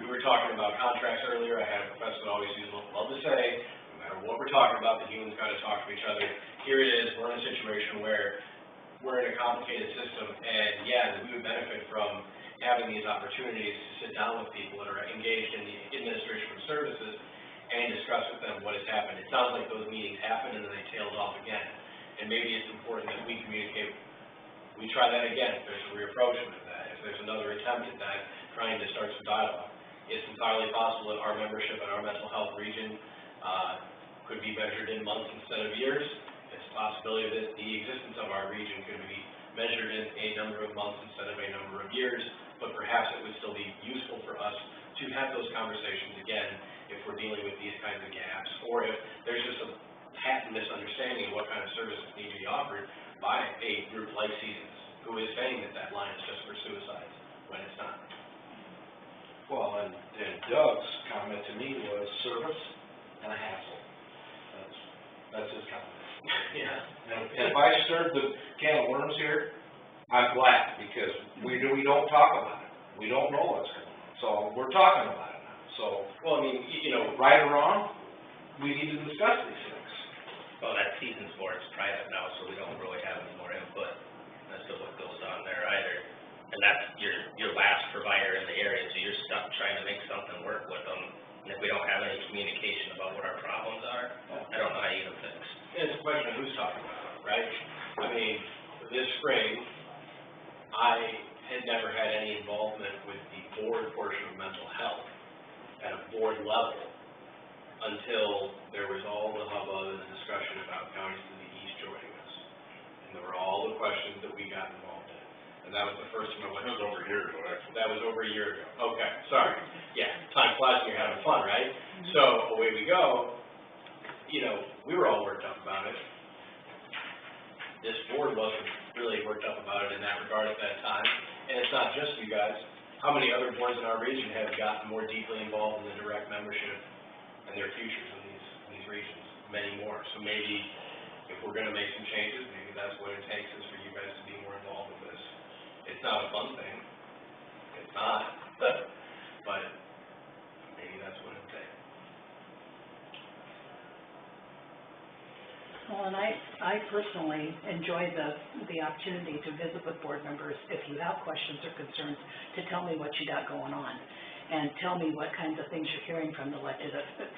we were talking about contracts earlier. I had a professor that always used to love to say, no matter what we're talking about, the humans got to talk to each other. Here it is, we're in a situation where we're in a complicated system, and we would benefit from having these opportunities to sit down with people that are engaged in the administration of services and discuss with them what has happened. It sounds like those meetings happened and then they tailed off again. And maybe it's important that we communicate. We try that again, if there's a reapproachment of that, if there's another attempt at that, trying to start some dialogue. It's entirely possible that our membership in our mental health region could be measured in months instead of years. It's a possibility that the existence of our region could be measured in a number of months instead of a number of years, but perhaps it would still be useful for us to have those conversations again if we're dealing with these kinds of gaps, or if there's just a patent misunderstanding of what kind of services need to be offered by a group like Seasons, who is saying that that line is just for suicides, when it's not. Well, and Doug's comment to me was service and a hassle. That's his comment. Yeah. And if I stirred the can of worms here, I'm glad, because we don't talk about it. We don't know what's going on. So we're talking about it now. So, well, I mean, right or wrong, we need to discuss these things. Well, that Seasons board's private now, so we don't really have any more input as to what goes on there either. And that's your last provider in the area, so you're stuck trying to make something work with them. And if we don't have any communication about what our problems are, I don't know how you can fix. It's a question of who's talking about it, right? I mean, this spring, I had never had any involvement with the board portion of mental health at a board level until there was all the hubbub and the discussion about counties to the east joining us. And there were all the questions that we got involved in. And that was the first time I went. That was over a year ago, actually. That was over a year ago. Okay, sorry. Yeah, time flies when you're having fun, right? So away we go. you know, we were all worked up about it. This board wasn't really worked up about it in that regard at that time, and it's not just you guys. How many other boards in our region have gotten more deeply involved in the direct membership and their futures in these regions? Many more. So maybe if we're gonna make some changes, maybe that's what it takes, is for you guys to be more involved with this. It's not a fun thing. It's not, but maybe that's what it takes. Well, and I personally enjoy the opportunity to visit with board members if you have questions or concerns, to tell me what you got going on, and tell me what kinds of things you're hearing from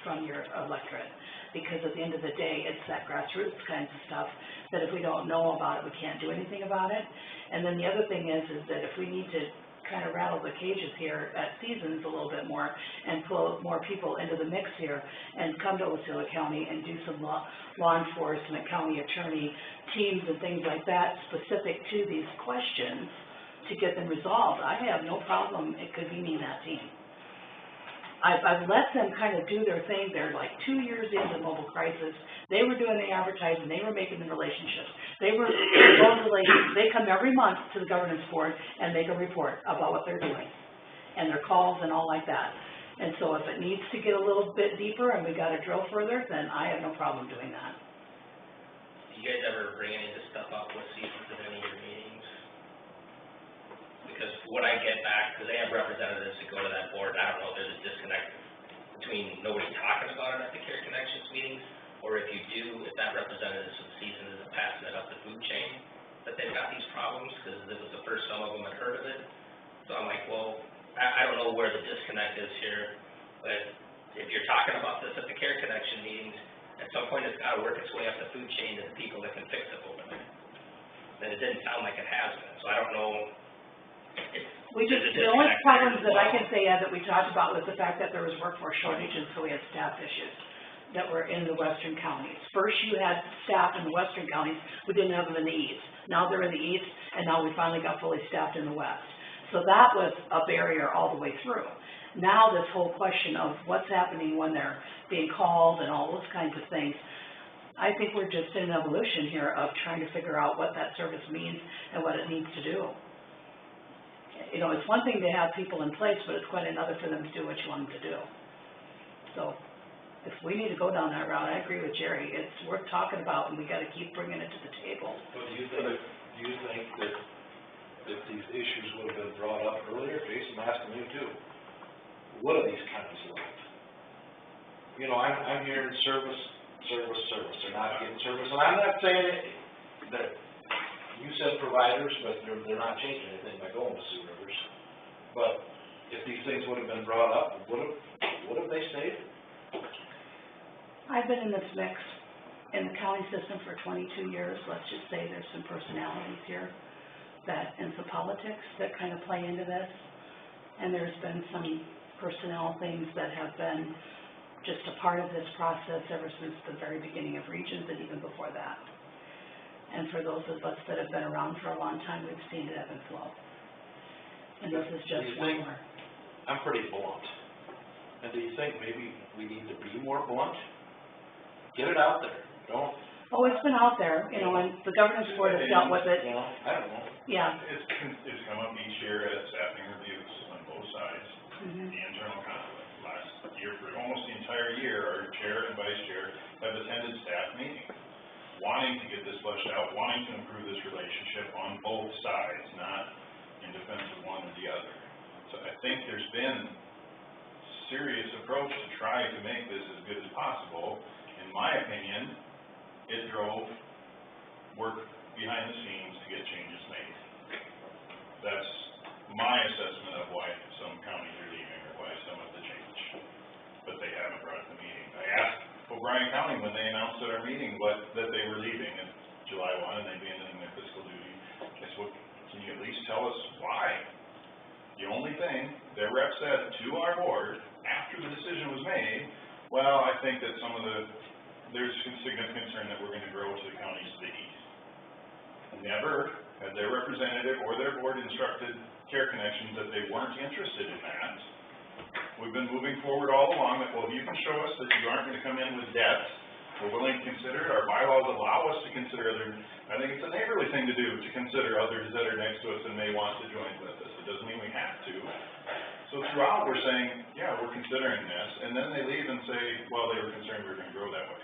from your electorate. Because at the end of the day, it's that grassroots kinds of stuff that if we don't know about it, we can't do anything about it. And then the other thing is that if we need to kind of rattle the cages here at Seasons a little bit more and pull more people into the mix here and come to Osceola County and do some law enforcement, county attorney teams and things like that specific to these questions to get them resolved, I have no problem convening that team. I've let them kind of do their thing. They're like 2 years into mobile crisis. They were doing the advertising, they were making the relationships. They were those relations. They come every month to the governance board and make a report about what they're doing and their calls and all like that. And so if it needs to get a little bit deeper and we got to drill further, then I have no problem doing that. Do you guys ever bring any of this stuff up with Seasons at any of your meetings? Because what I get back, because they have representatives that go to that board, I don't know if there's a disconnect between nobody talking about it at the Care Connections meetings, or if you do, if that representative from Seasons isn't passing it up the food chain, that they've got these problems, because it was the first some of them had heard of it. So I'm like, well, I don't know where the disconnect is here, but if you're talking about this at the Care Connection meetings, at some point it's got to work its way up the food chain to the people that can fix it over there. And it didn't sound like it has been, so I don't know. The only problems that I can say that we talked about was the fact that there was workforce shortage, and so we had staff issues that were in the western counties. First you had staff in the western counties, we didn't have them in the east. Now they're in the east, and now we finally got fully staffed in the west. So that was a barrier all the way through. Now this whole question of what's happening when they're being called and all those kinds of things, I think we're just in an evolution here of trying to figure out what that service means and what it needs to do. You know, it's one thing to have people in place, but it's quite another for them to do what you want them to do. So if we need to go down that route, I agree with Jerry. It's worth talking about, and we got to keep bringing it to the table. But do you think that if these issues would have been brought up earlier, Jason, I'm asking you too, what are these counties like? You know, I'm hearing service, they're not getting service, and I'm not saying that you said providers, but they're not changing anything by going to Sioux Rivers. But if these things would have been brought up, what have they stated? I've been in this mix in the county system for 22 years. Let's just say there's some personalities here and some politics that kind of play into this. And there's been some personnel things that have been just a part of this process ever since the very beginning of Regions and even before that. And for those of us that have been around for a long time, we've seen it ebb and flow. And this is just one more. I'm pretty blunt. And do you think maybe we need to be more blunt? Get it out there, don't. Oh, it's been out there, you know, and the governance board has dealt with it. You know, I don't know. Yeah. It's come up each year at staffing reviews on both sides. Mm-hmm. The internal conflict. Last year, for almost the entire year, our chair and vice chair have attended staff meetings, wanting to get this fleshed out, wanting to improve this relationship on both sides, not in defense of one or the other. So I think there's been serious approach to try to make this as good as possible. In my opinion, it drove work behind the scenes to get changes made. That's my assessment of why some counties are leaving or why some of the change, but they haven't brought it to the meeting. I asked O'Brien County when they announced at our meeting that they were leaving in July 1 and they'd be ending their fiscal duty. I said, well, can you at least tell us why? The only thing their rep said to our board after the decision was made, well, I think that there's significant concern that we're going to grow to the counties to the east. Never had their representative or their board instructed Care Connections that they weren't interested in that. We've been moving forward all along that, well, if you can show us that you aren't going to come in with debt we're willing to consider it, our bylaws allow us to consider other, I think it's a neighborly thing to do, to consider others that are next to us and may want to join with us. It doesn't mean we have to. So throughout, we're saying, yeah, we're considering this, and then they leave and say, well, they were concerned we were gonna grow that way.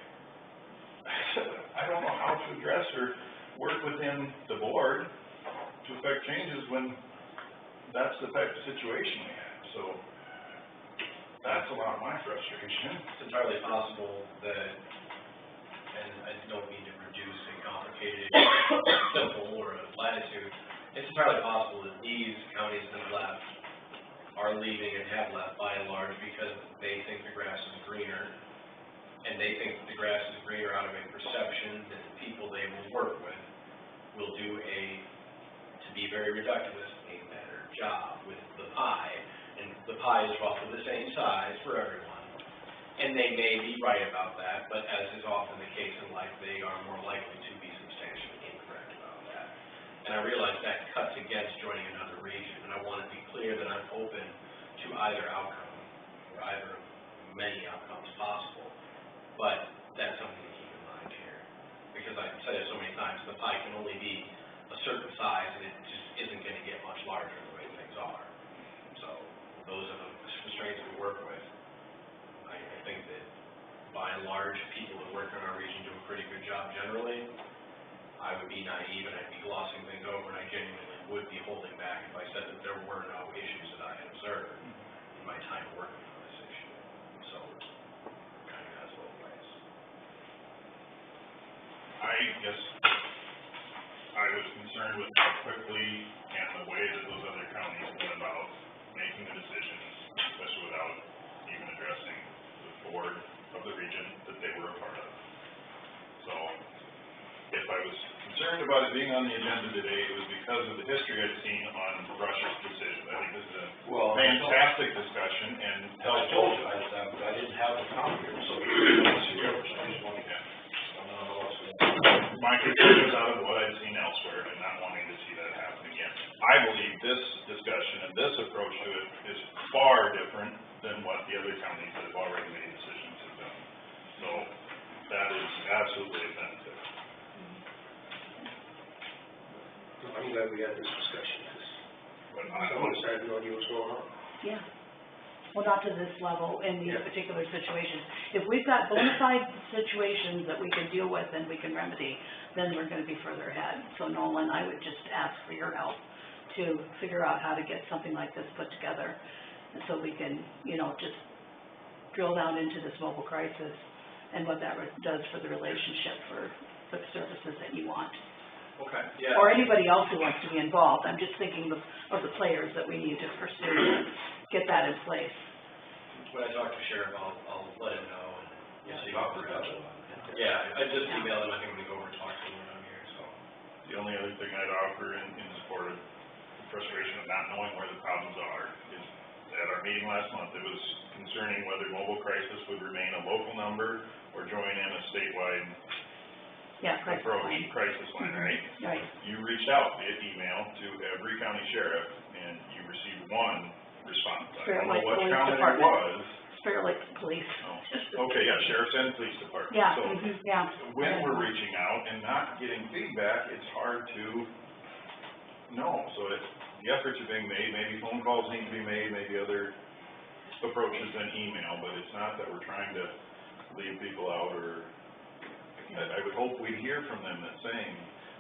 I don't know how to address or work within the board to affect changes when that's the type of situation we have, so that's a lot of my frustration. It's entirely possible that, and I don't mean to reduce a complicated, simple or a latitude, it's entirely possible that these counties that left are leaving and have left by and large because they think the grass is greener, and they think the grass is greener out of a perception that the people they will work with will do to be very reductivist, a better job with the pie. And the pie is roughly the same size for everyone. And they may be right about that, but as is often the case in life, they are more likely to be substantially incorrect about that. And I realize that cuts against joining another region, and I want to be clear that I'm open to either outcome, or either of many outcomes possible. But that's something to keep in mind here. Because I've said it so many times, the pie can only be a certain size, and it just isn't going to get much larger the way things are. So those are the constraints we work with. I think that by and large, people that work in our region do a pretty good job generally. I would be naive and I'd be glossing things over, and I genuinely would be holding back if I said that there were no issues that I had observed in my time working on this issue. So, kind of has both ways. I guess I was concerned with how quickly and the way that those other counties went about making the decisions, especially without even addressing the board of the region that they were a part of. So, if I was concerned about it being on the agenda today, it was because of the history I'd seen on Russia's decision. I think this is a fantastic discussion, and I told you, I didn't have the copy here, so it's yours, I just want to, my concern was out of what I'd seen elsewhere and not wanting to see that happen again. I believe this discussion and this approach to it is far different than what the other counties that have already made decisions have done. So that is absolutely a benefit. I'm glad we had this discussion, But because someone had no idea what's going on. Yeah. Well, not to this level in these particular situations. If we've got bona fide situations that we can deal with and we can remedy, then we're gonna be further ahead. So Nolan, I would just ask for your help to figure out how to get something like this put together, and so we can, just drill down into this mobile crisis and what that does for the relationship for the services that you want. Okay, yeah. Or anybody else who wants to be involved. I'm just thinking of the players that we need to pursue to get that in place. When I talk to Sheriff, I'll let him know and see. talk to Dutch. Yeah, I just emailed him, I think I'm gonna go over and talk to him when I'm here, so. The only other thing I'd offer in support of the frustration of not knowing where the problems are is at our meeting last month, it was concerning whether mobile crisis would remain a local number or join in a statewide crisis line, right? Right. You reached out via email to every county sheriff and you received one response. I don't know what county it was. Spirit Lake Police. Oh, okay, yeah, sheriff's and police department. Yeah, So yeah. when we're reaching out and not getting feedback, it's hard to know. So the efforts are being made, maybe phone calls need to be made, maybe other approaches than email, but it's not that we're trying to leave people out or, I would hope we'd hear from them that saying,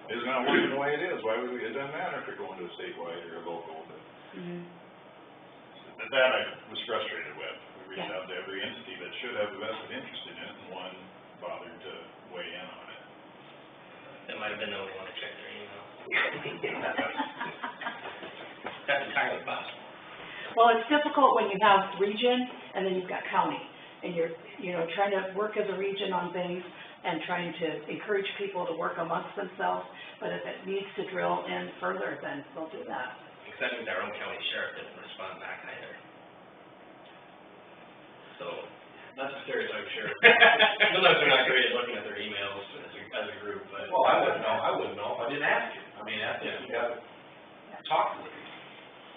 it's not working the way it is, why would we, it doesn't matter if you're going to a statewide or a local, but that I was frustrated with. We reached out to every entity that should have a vested interest in it, and one bothered to weigh in on it. That might have been the only one to check their email. That's entirely possible. Well, it's difficult when you have region and then you've got county, and you're, trying to work as a region on things and trying to encourage people to work amongst themselves, but if it needs to drill in further, then we'll do that. Except our own county sheriff didn't respond back either. So, Not to stereotype sheriff. Sometimes they're not great at looking at their emails as a group, but. Well, I wouldn't know if I didn't ask you. I mean, you gotta talk to them.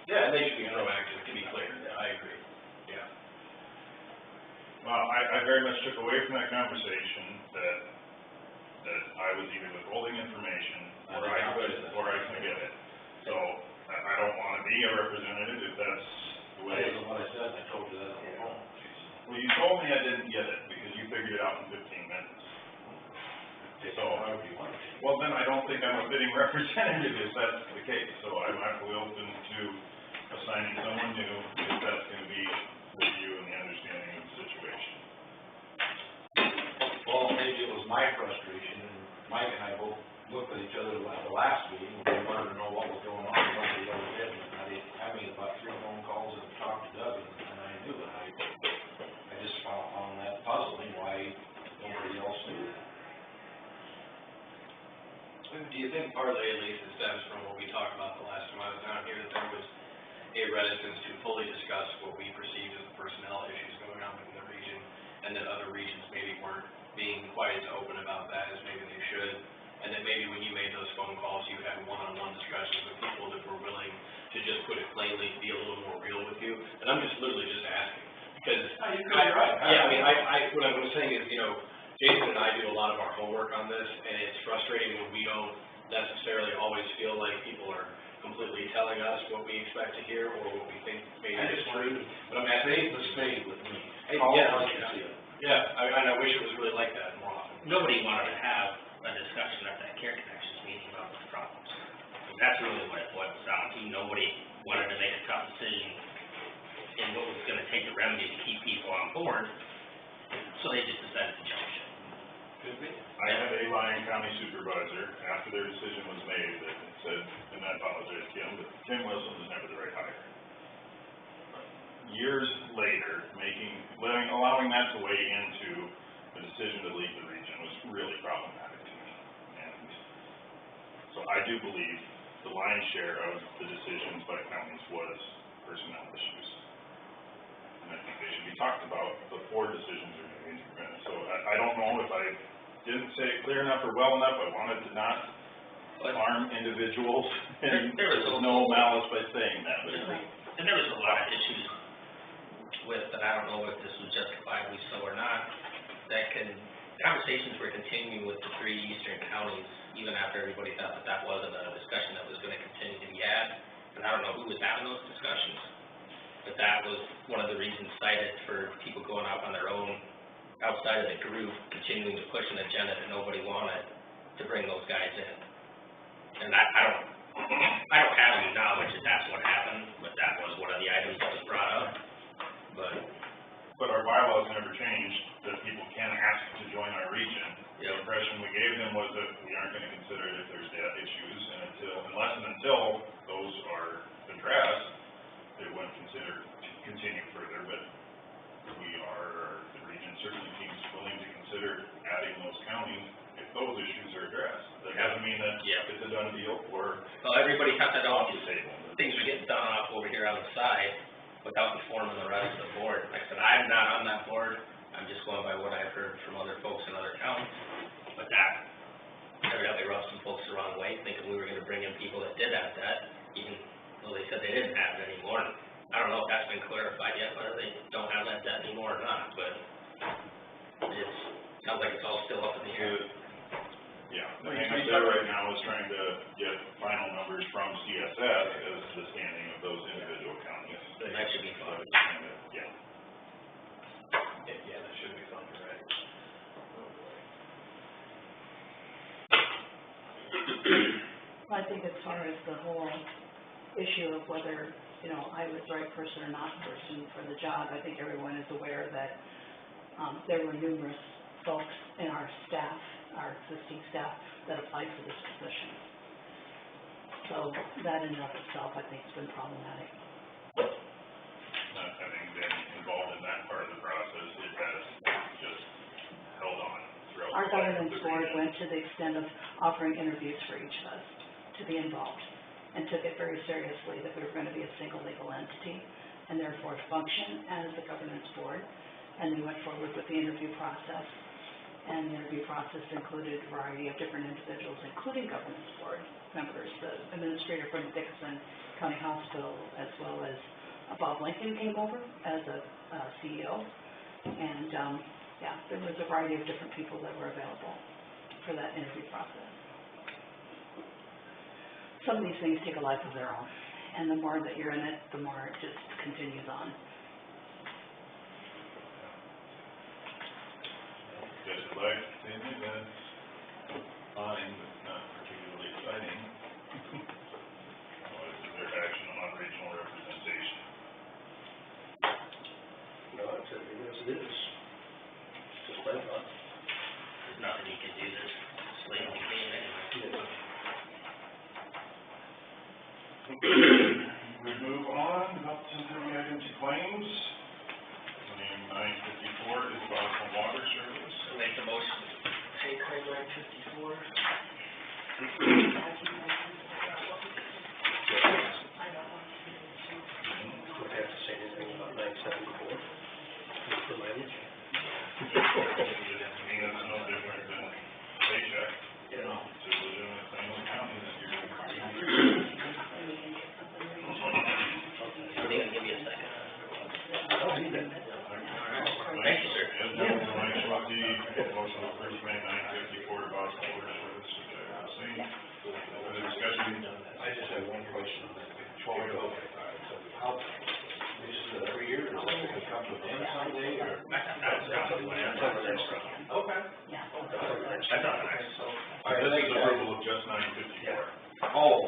Yeah, and they should be proactive, to be clear, I agree, yeah. Well, I very much took away from that conversation that I was either withholding information or I couldn't get it. So, I don't wanna be a representative if that's the way. That isn't what I said, I told you that on the phone, Jason. Well, you told me I didn't get it because you figured it out in 15 minutes. So, However you want to. well, then I don't think I'm a fitting representative if that's the case. So I'm actually open to assigning someone new if that's gonna be the view and the understanding of the situation. Well, maybe it was my frustration, and Mike and I both looked at each other at the last meeting, we wanted to know what was going on, and nobody ever did, and I made about 3 phone calls and talked to Doug, and I knew it, I just found that puzzling, why nobody else knew. Do you think partly, at least, it stems from what we talked about the last time I was down here, that there was a reticence to fully discuss what we perceived as the personnel issues going on within the region, and that other regions maybe weren't being quite as open about that as maybe they should, and that maybe when you made those phone calls, you had one-on-one discussions with people that were willing to just put it plainly, be a little more real with you, and I'm just literally just asking, because. You're right. Yeah, I mean, what I'm saying is, you know, Jason and I do a lot of our homework on this, and it's frustrating when we don't necessarily always feel like people are completely telling us what we expect to hear or what we think maybe is true. But I'm asking. Spade to spade with me. Hey, Call yeah, it like you see it. Yeah, I wish it was really like that more often. Nobody wanted to have a discussion at that Care Connections meeting about the problems. I mean, that's really what it boils down to. Nobody wanted to make a tough decision in what was gonna take a remedy to keep people on board, so they just decided to jump ship. Could be. I had a Lyon County supervisor, after their decision was made, that said, and I apologize, Kim, but Tim Wilson was never the right hire. Years later, allowing that to weigh into the decision to leave the region was really problematic to me. And so I do believe the lion's share of the decisions by counties was personnel issues. And I think they should be talked about before decisions are made. So I don't know if I didn't say it clear enough or well enough. I wanted to not harm individuals, and there was no malice by saying that. But And there was a lot of issues with, and I don't know if this was justifiably so or not, conversations were continuing with the 3 eastern counties, even after everybody thought that that wasn't a discussion that was gonna continue to be had. And I don't know who was having those discussions, but that was one of the reasons cited for people going off on their own, outside of the group, continuing to push an agenda that nobody wanted to bring those guys in. And I don't have any knowledge that that's what happened, but that was one of the items that was brought up. But our bylaws never changed, that people can ask to join our region. The impression we gave them was that we aren't gonna consider it if there's debt issues, and until those are addressed, they wouldn't consider to continue further, but the region certainly seems willing to consider adding those counties if those issues are addressed. That doesn't mean that it's a done deal, or. Well, everybody cut that off, the table. things were getting done off over here on the side without informing the rest of the board. Like I said, I'm not on that board, I'm just going by what I've heard from other folks in other counties. But that evidently rubbed some folks the wrong way, thinking we were gonna bring in people that did have that, even though they said they didn't have it anymore. I don't know if that's been clarified yet, whether they don't have that debt anymore or not, but it sounds like it's all still up in the air. Yeah, the hang up there right now is trying to get final numbers from CSS as the standing of those individual counties. That should be fun. Yeah. Yeah, that should be fun, right? I think as far as the whole issue of whether, I was the right person or not person for the job, I think everyone is aware that, there were numerous folks in our staff, our existing staff, that applied for this position. So that in and of itself, I think, has been problematic. Not having been involved in that part of the process, it has just held on throughout. Our governance board went to the extent of offering interviews for each of us to be involved, and took it very seriously that we were going to be a single legal entity, and therefore function as the governance board. And we went forward with the interview process, and the interview process included a variety of different individuals, including governance board members. The administrator from Dickinson County Hospital, as well as Bob Lincoln, came over as a CEO, and Yeah, there was a variety of different people that were available for that interview process. Some of these things take a life of their own, and the more that you're in it, the more it just continues on. Guess the life in the event, fine, but not particularly exciting. Is there action on regional representation? No, it's as it is. Just my thought. There's nothing you can do, this slate the game anyway. We move on, up to the items and claims. Claim 954 is Boston Water Service. Make the motion, pay claim 954. Would have to say anything about 974. For mileage. I mean, that's no different than paycheck. Yeah. It's a legitimate thing in the county that you're. Are they gonna give you a second? I'll read that. Thank you, sir. Yes, no, motion with the motion to approve May 954 to Boston Water Service, which I have seen. Further discussion? I just have one question on that. Before we go, how, this is a 3 year, is that gonna come to an end someday, or? Okay. Yeah. I thought I saw. This is approval of just 954. Oh.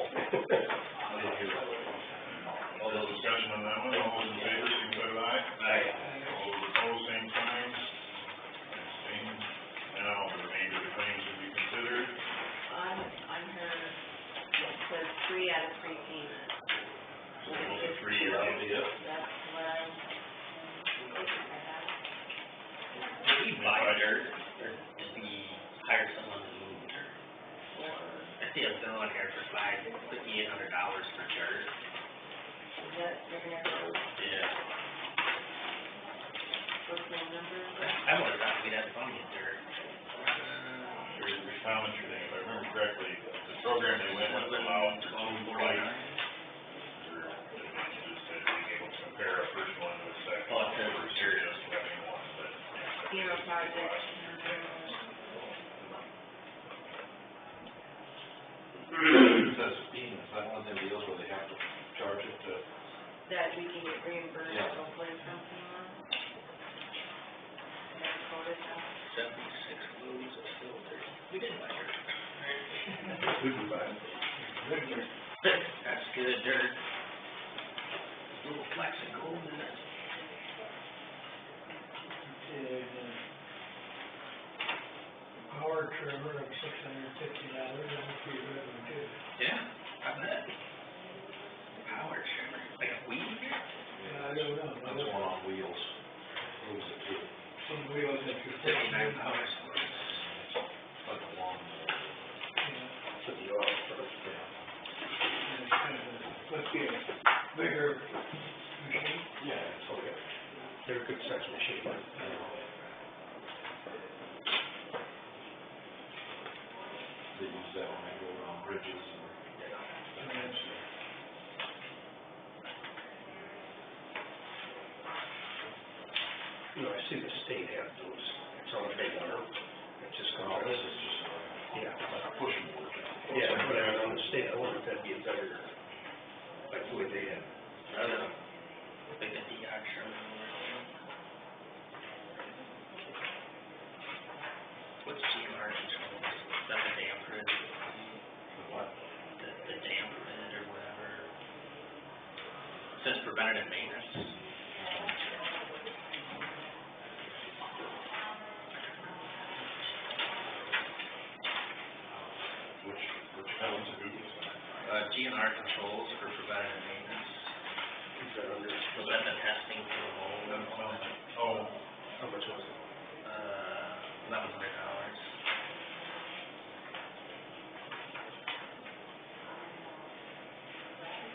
All those discussion on that one, all those in favor, signify with aye. Aye. All those opposed, same sign. Abstained. Now, the remainder of the claims will be considered. On her, it says 3 out of 3 payments. So it was a 3-year deal. That's what I have. Did we buy dirt, or did we hire someone to move dirt? I see a bill on here for $5,800 for dirt. Is that, you're gonna have Yeah. those same numbers? I would've thought we'd have plenty of dirt. There's commentary thing, if I remember correctly, the program they went with allowed for 2 flights. You just said being able to compare a first one to a second. Oh, it says Or dirt. just having one, but. Zero project. It says FEMA, is that one of them deals where they have to charge it to? That we can get reimbursed, Yeah. hopefully, from FEMA. That's quoted now. 76 loads of filter. We didn't buy dirt. We can buy it. That's good dirt. Little flecks of gold in it. Power trimmer of $650, that'll be revenue too. Yeah, I bet. Power trimmer, like a weed eater? Yeah, I don't know. That's one on wheels. Moves it too. Some wheels that you. 59 power source. Like a long, Put the oil first. And it's kind of a, must be a bigger machine. yeah, it's okay. They're a good size machine. They use that when they go around bridges and. You know, I see the state have those, it's on a big arm, it just comes Oh, out. this is just Yeah. like a pushing board. Yeah, but I on the state, I wonder if that'd be a better, like the way they have. I don't know. Like the DI trimmer. What's GMR controls? Is that the damper it? What? The damper it or whatever? It says preventative maintenance. Which happens to Google. GNR controls for preventative maintenance. Is that under, Was that the testing for the mold? Oh, how much was it? $1,100.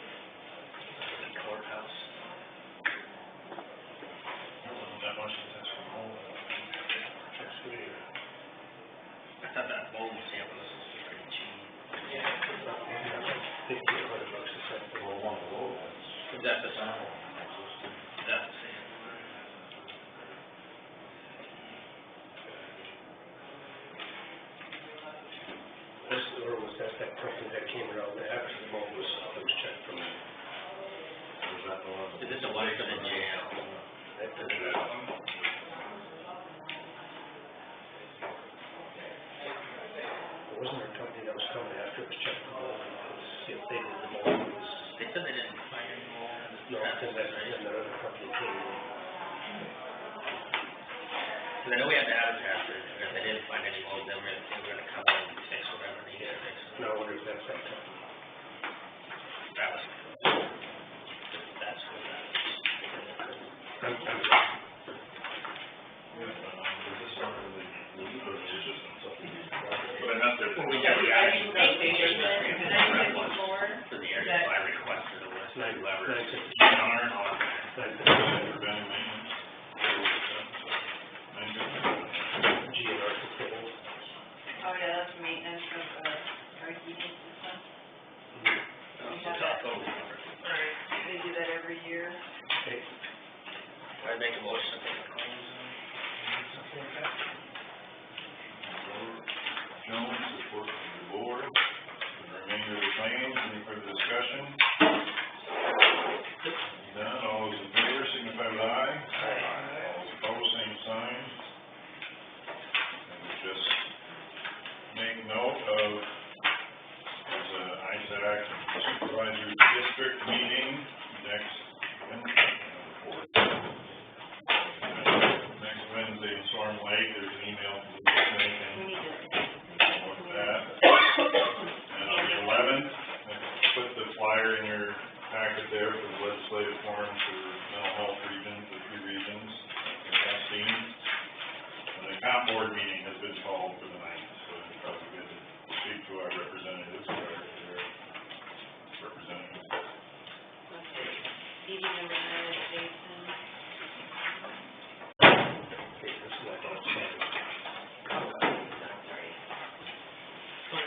The courthouse. that much to test from home. I thought that mold sample was supposed to be pretty cheap. $1,500 a set. Well, one below that's. Is that the sample? That's the sample. one for the jail. Wasn't there a company that was coming after us, checking the building, see if they did the mold? They said they didn't find any more. No, then the other company came in. Because I know we had to advertise it, and if they didn't find any mold, then they were gonna come in and fix whatever they needed to fix. Now, I wonder if that's that company. That was, that's what that is. Yeah, is this something we need, or is it just something we? But I meant that. Well, we Yeah, got the I action. think they did the 954. For the area, so I requested a list of whoever. GNR controls. Oh, yeah, that's maintenance of, our heating system. We have that, right, they do that every year. Okay. I'd make a motion to pay the claims. Jones, support from the board. The remainder of the claims, any further discussion? None, all those in favor signify with aye. All those opposed, same sign. And we just make note of, there's a ISAC supervisor district meeting next Wednesday, next Wednesday in Storm Lake. There's an email from the district We need to, with that. And on the 11th, I put the flyer in your packet there for the legislative forum for mental health regions, the 3 regions, I've seen. And the comp board meeting has been called for the 9th, so it's probably good to speak to our representatives, or their representatives. okay, DD number 9 is Jason. Okay, this is like outstanding. Sorry. So,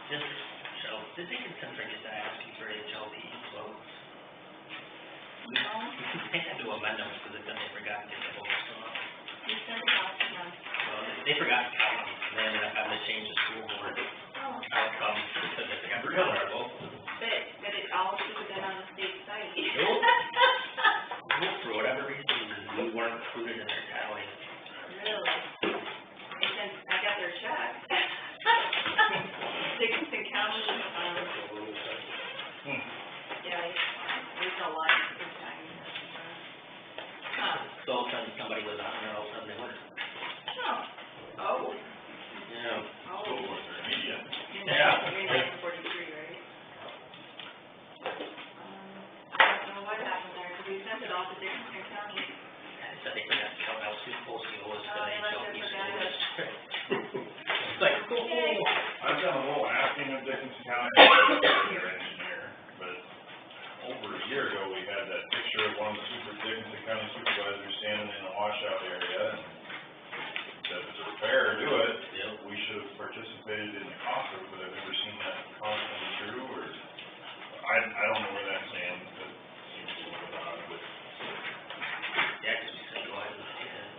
just, Michelle, did they consent for just asking for HLP quotes? No, They had to amend them because then they forgot to get the votes on. we sent it out to them. They forgot to count them, and they ended up having to change the school board Oh, outcome because they forgot to count our vote. but it all should have been on the state site. For whatever reason, we weren't included in their tally. Really? And since I got their check. Dickinson County, yeah, there's a lot of good time. Huh, So all of a sudden somebody was on, and all of a sudden they weren't. oh, Yeah. oh. School boards are immediate. Yeah. You're 43, right? I don't know what happened there, because we sent it all to Dickinson County. They said they forgot to count out who's supposed to go as Oh, the they must have HLP forgot school it. district. It's like, Yay. I've done a little asking of Dickinson County, their engineer, but over a year ago, we had that picture of one of the Dickinson County supervisors standing in a washout area, and said if it's a repair, do it. Yep. We should have participated in the cost of it, but I've never seen that cost come through, or, I don't know where that stands, but it seems a little bit odd, but, Yeah, because we said go ahead and pay it.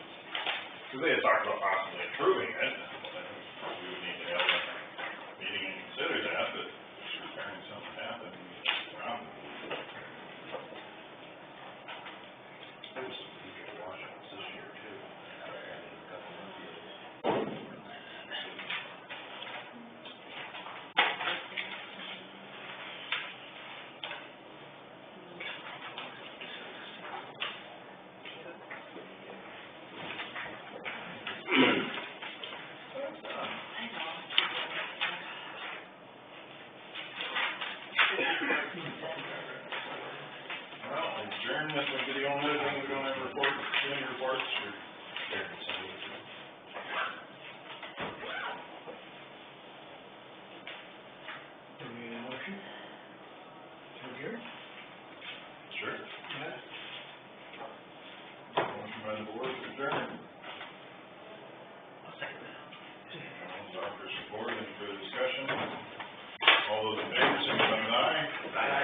because they had talked about possibly improving it, I think we would need to have a meeting and consider that, but repairing something happened, problem. There was some pretty good washouts this year too. And a couple of the Well, adjournment would be the only other thing we don't have reports, any reports, or Sharon sent me through. Do we need a motion? To adjourn? Sure. Yeah. Motion by the board to adjourn. I'll second that. Jones offers support, any further discussion? All those in favor, signify with aye. Aye.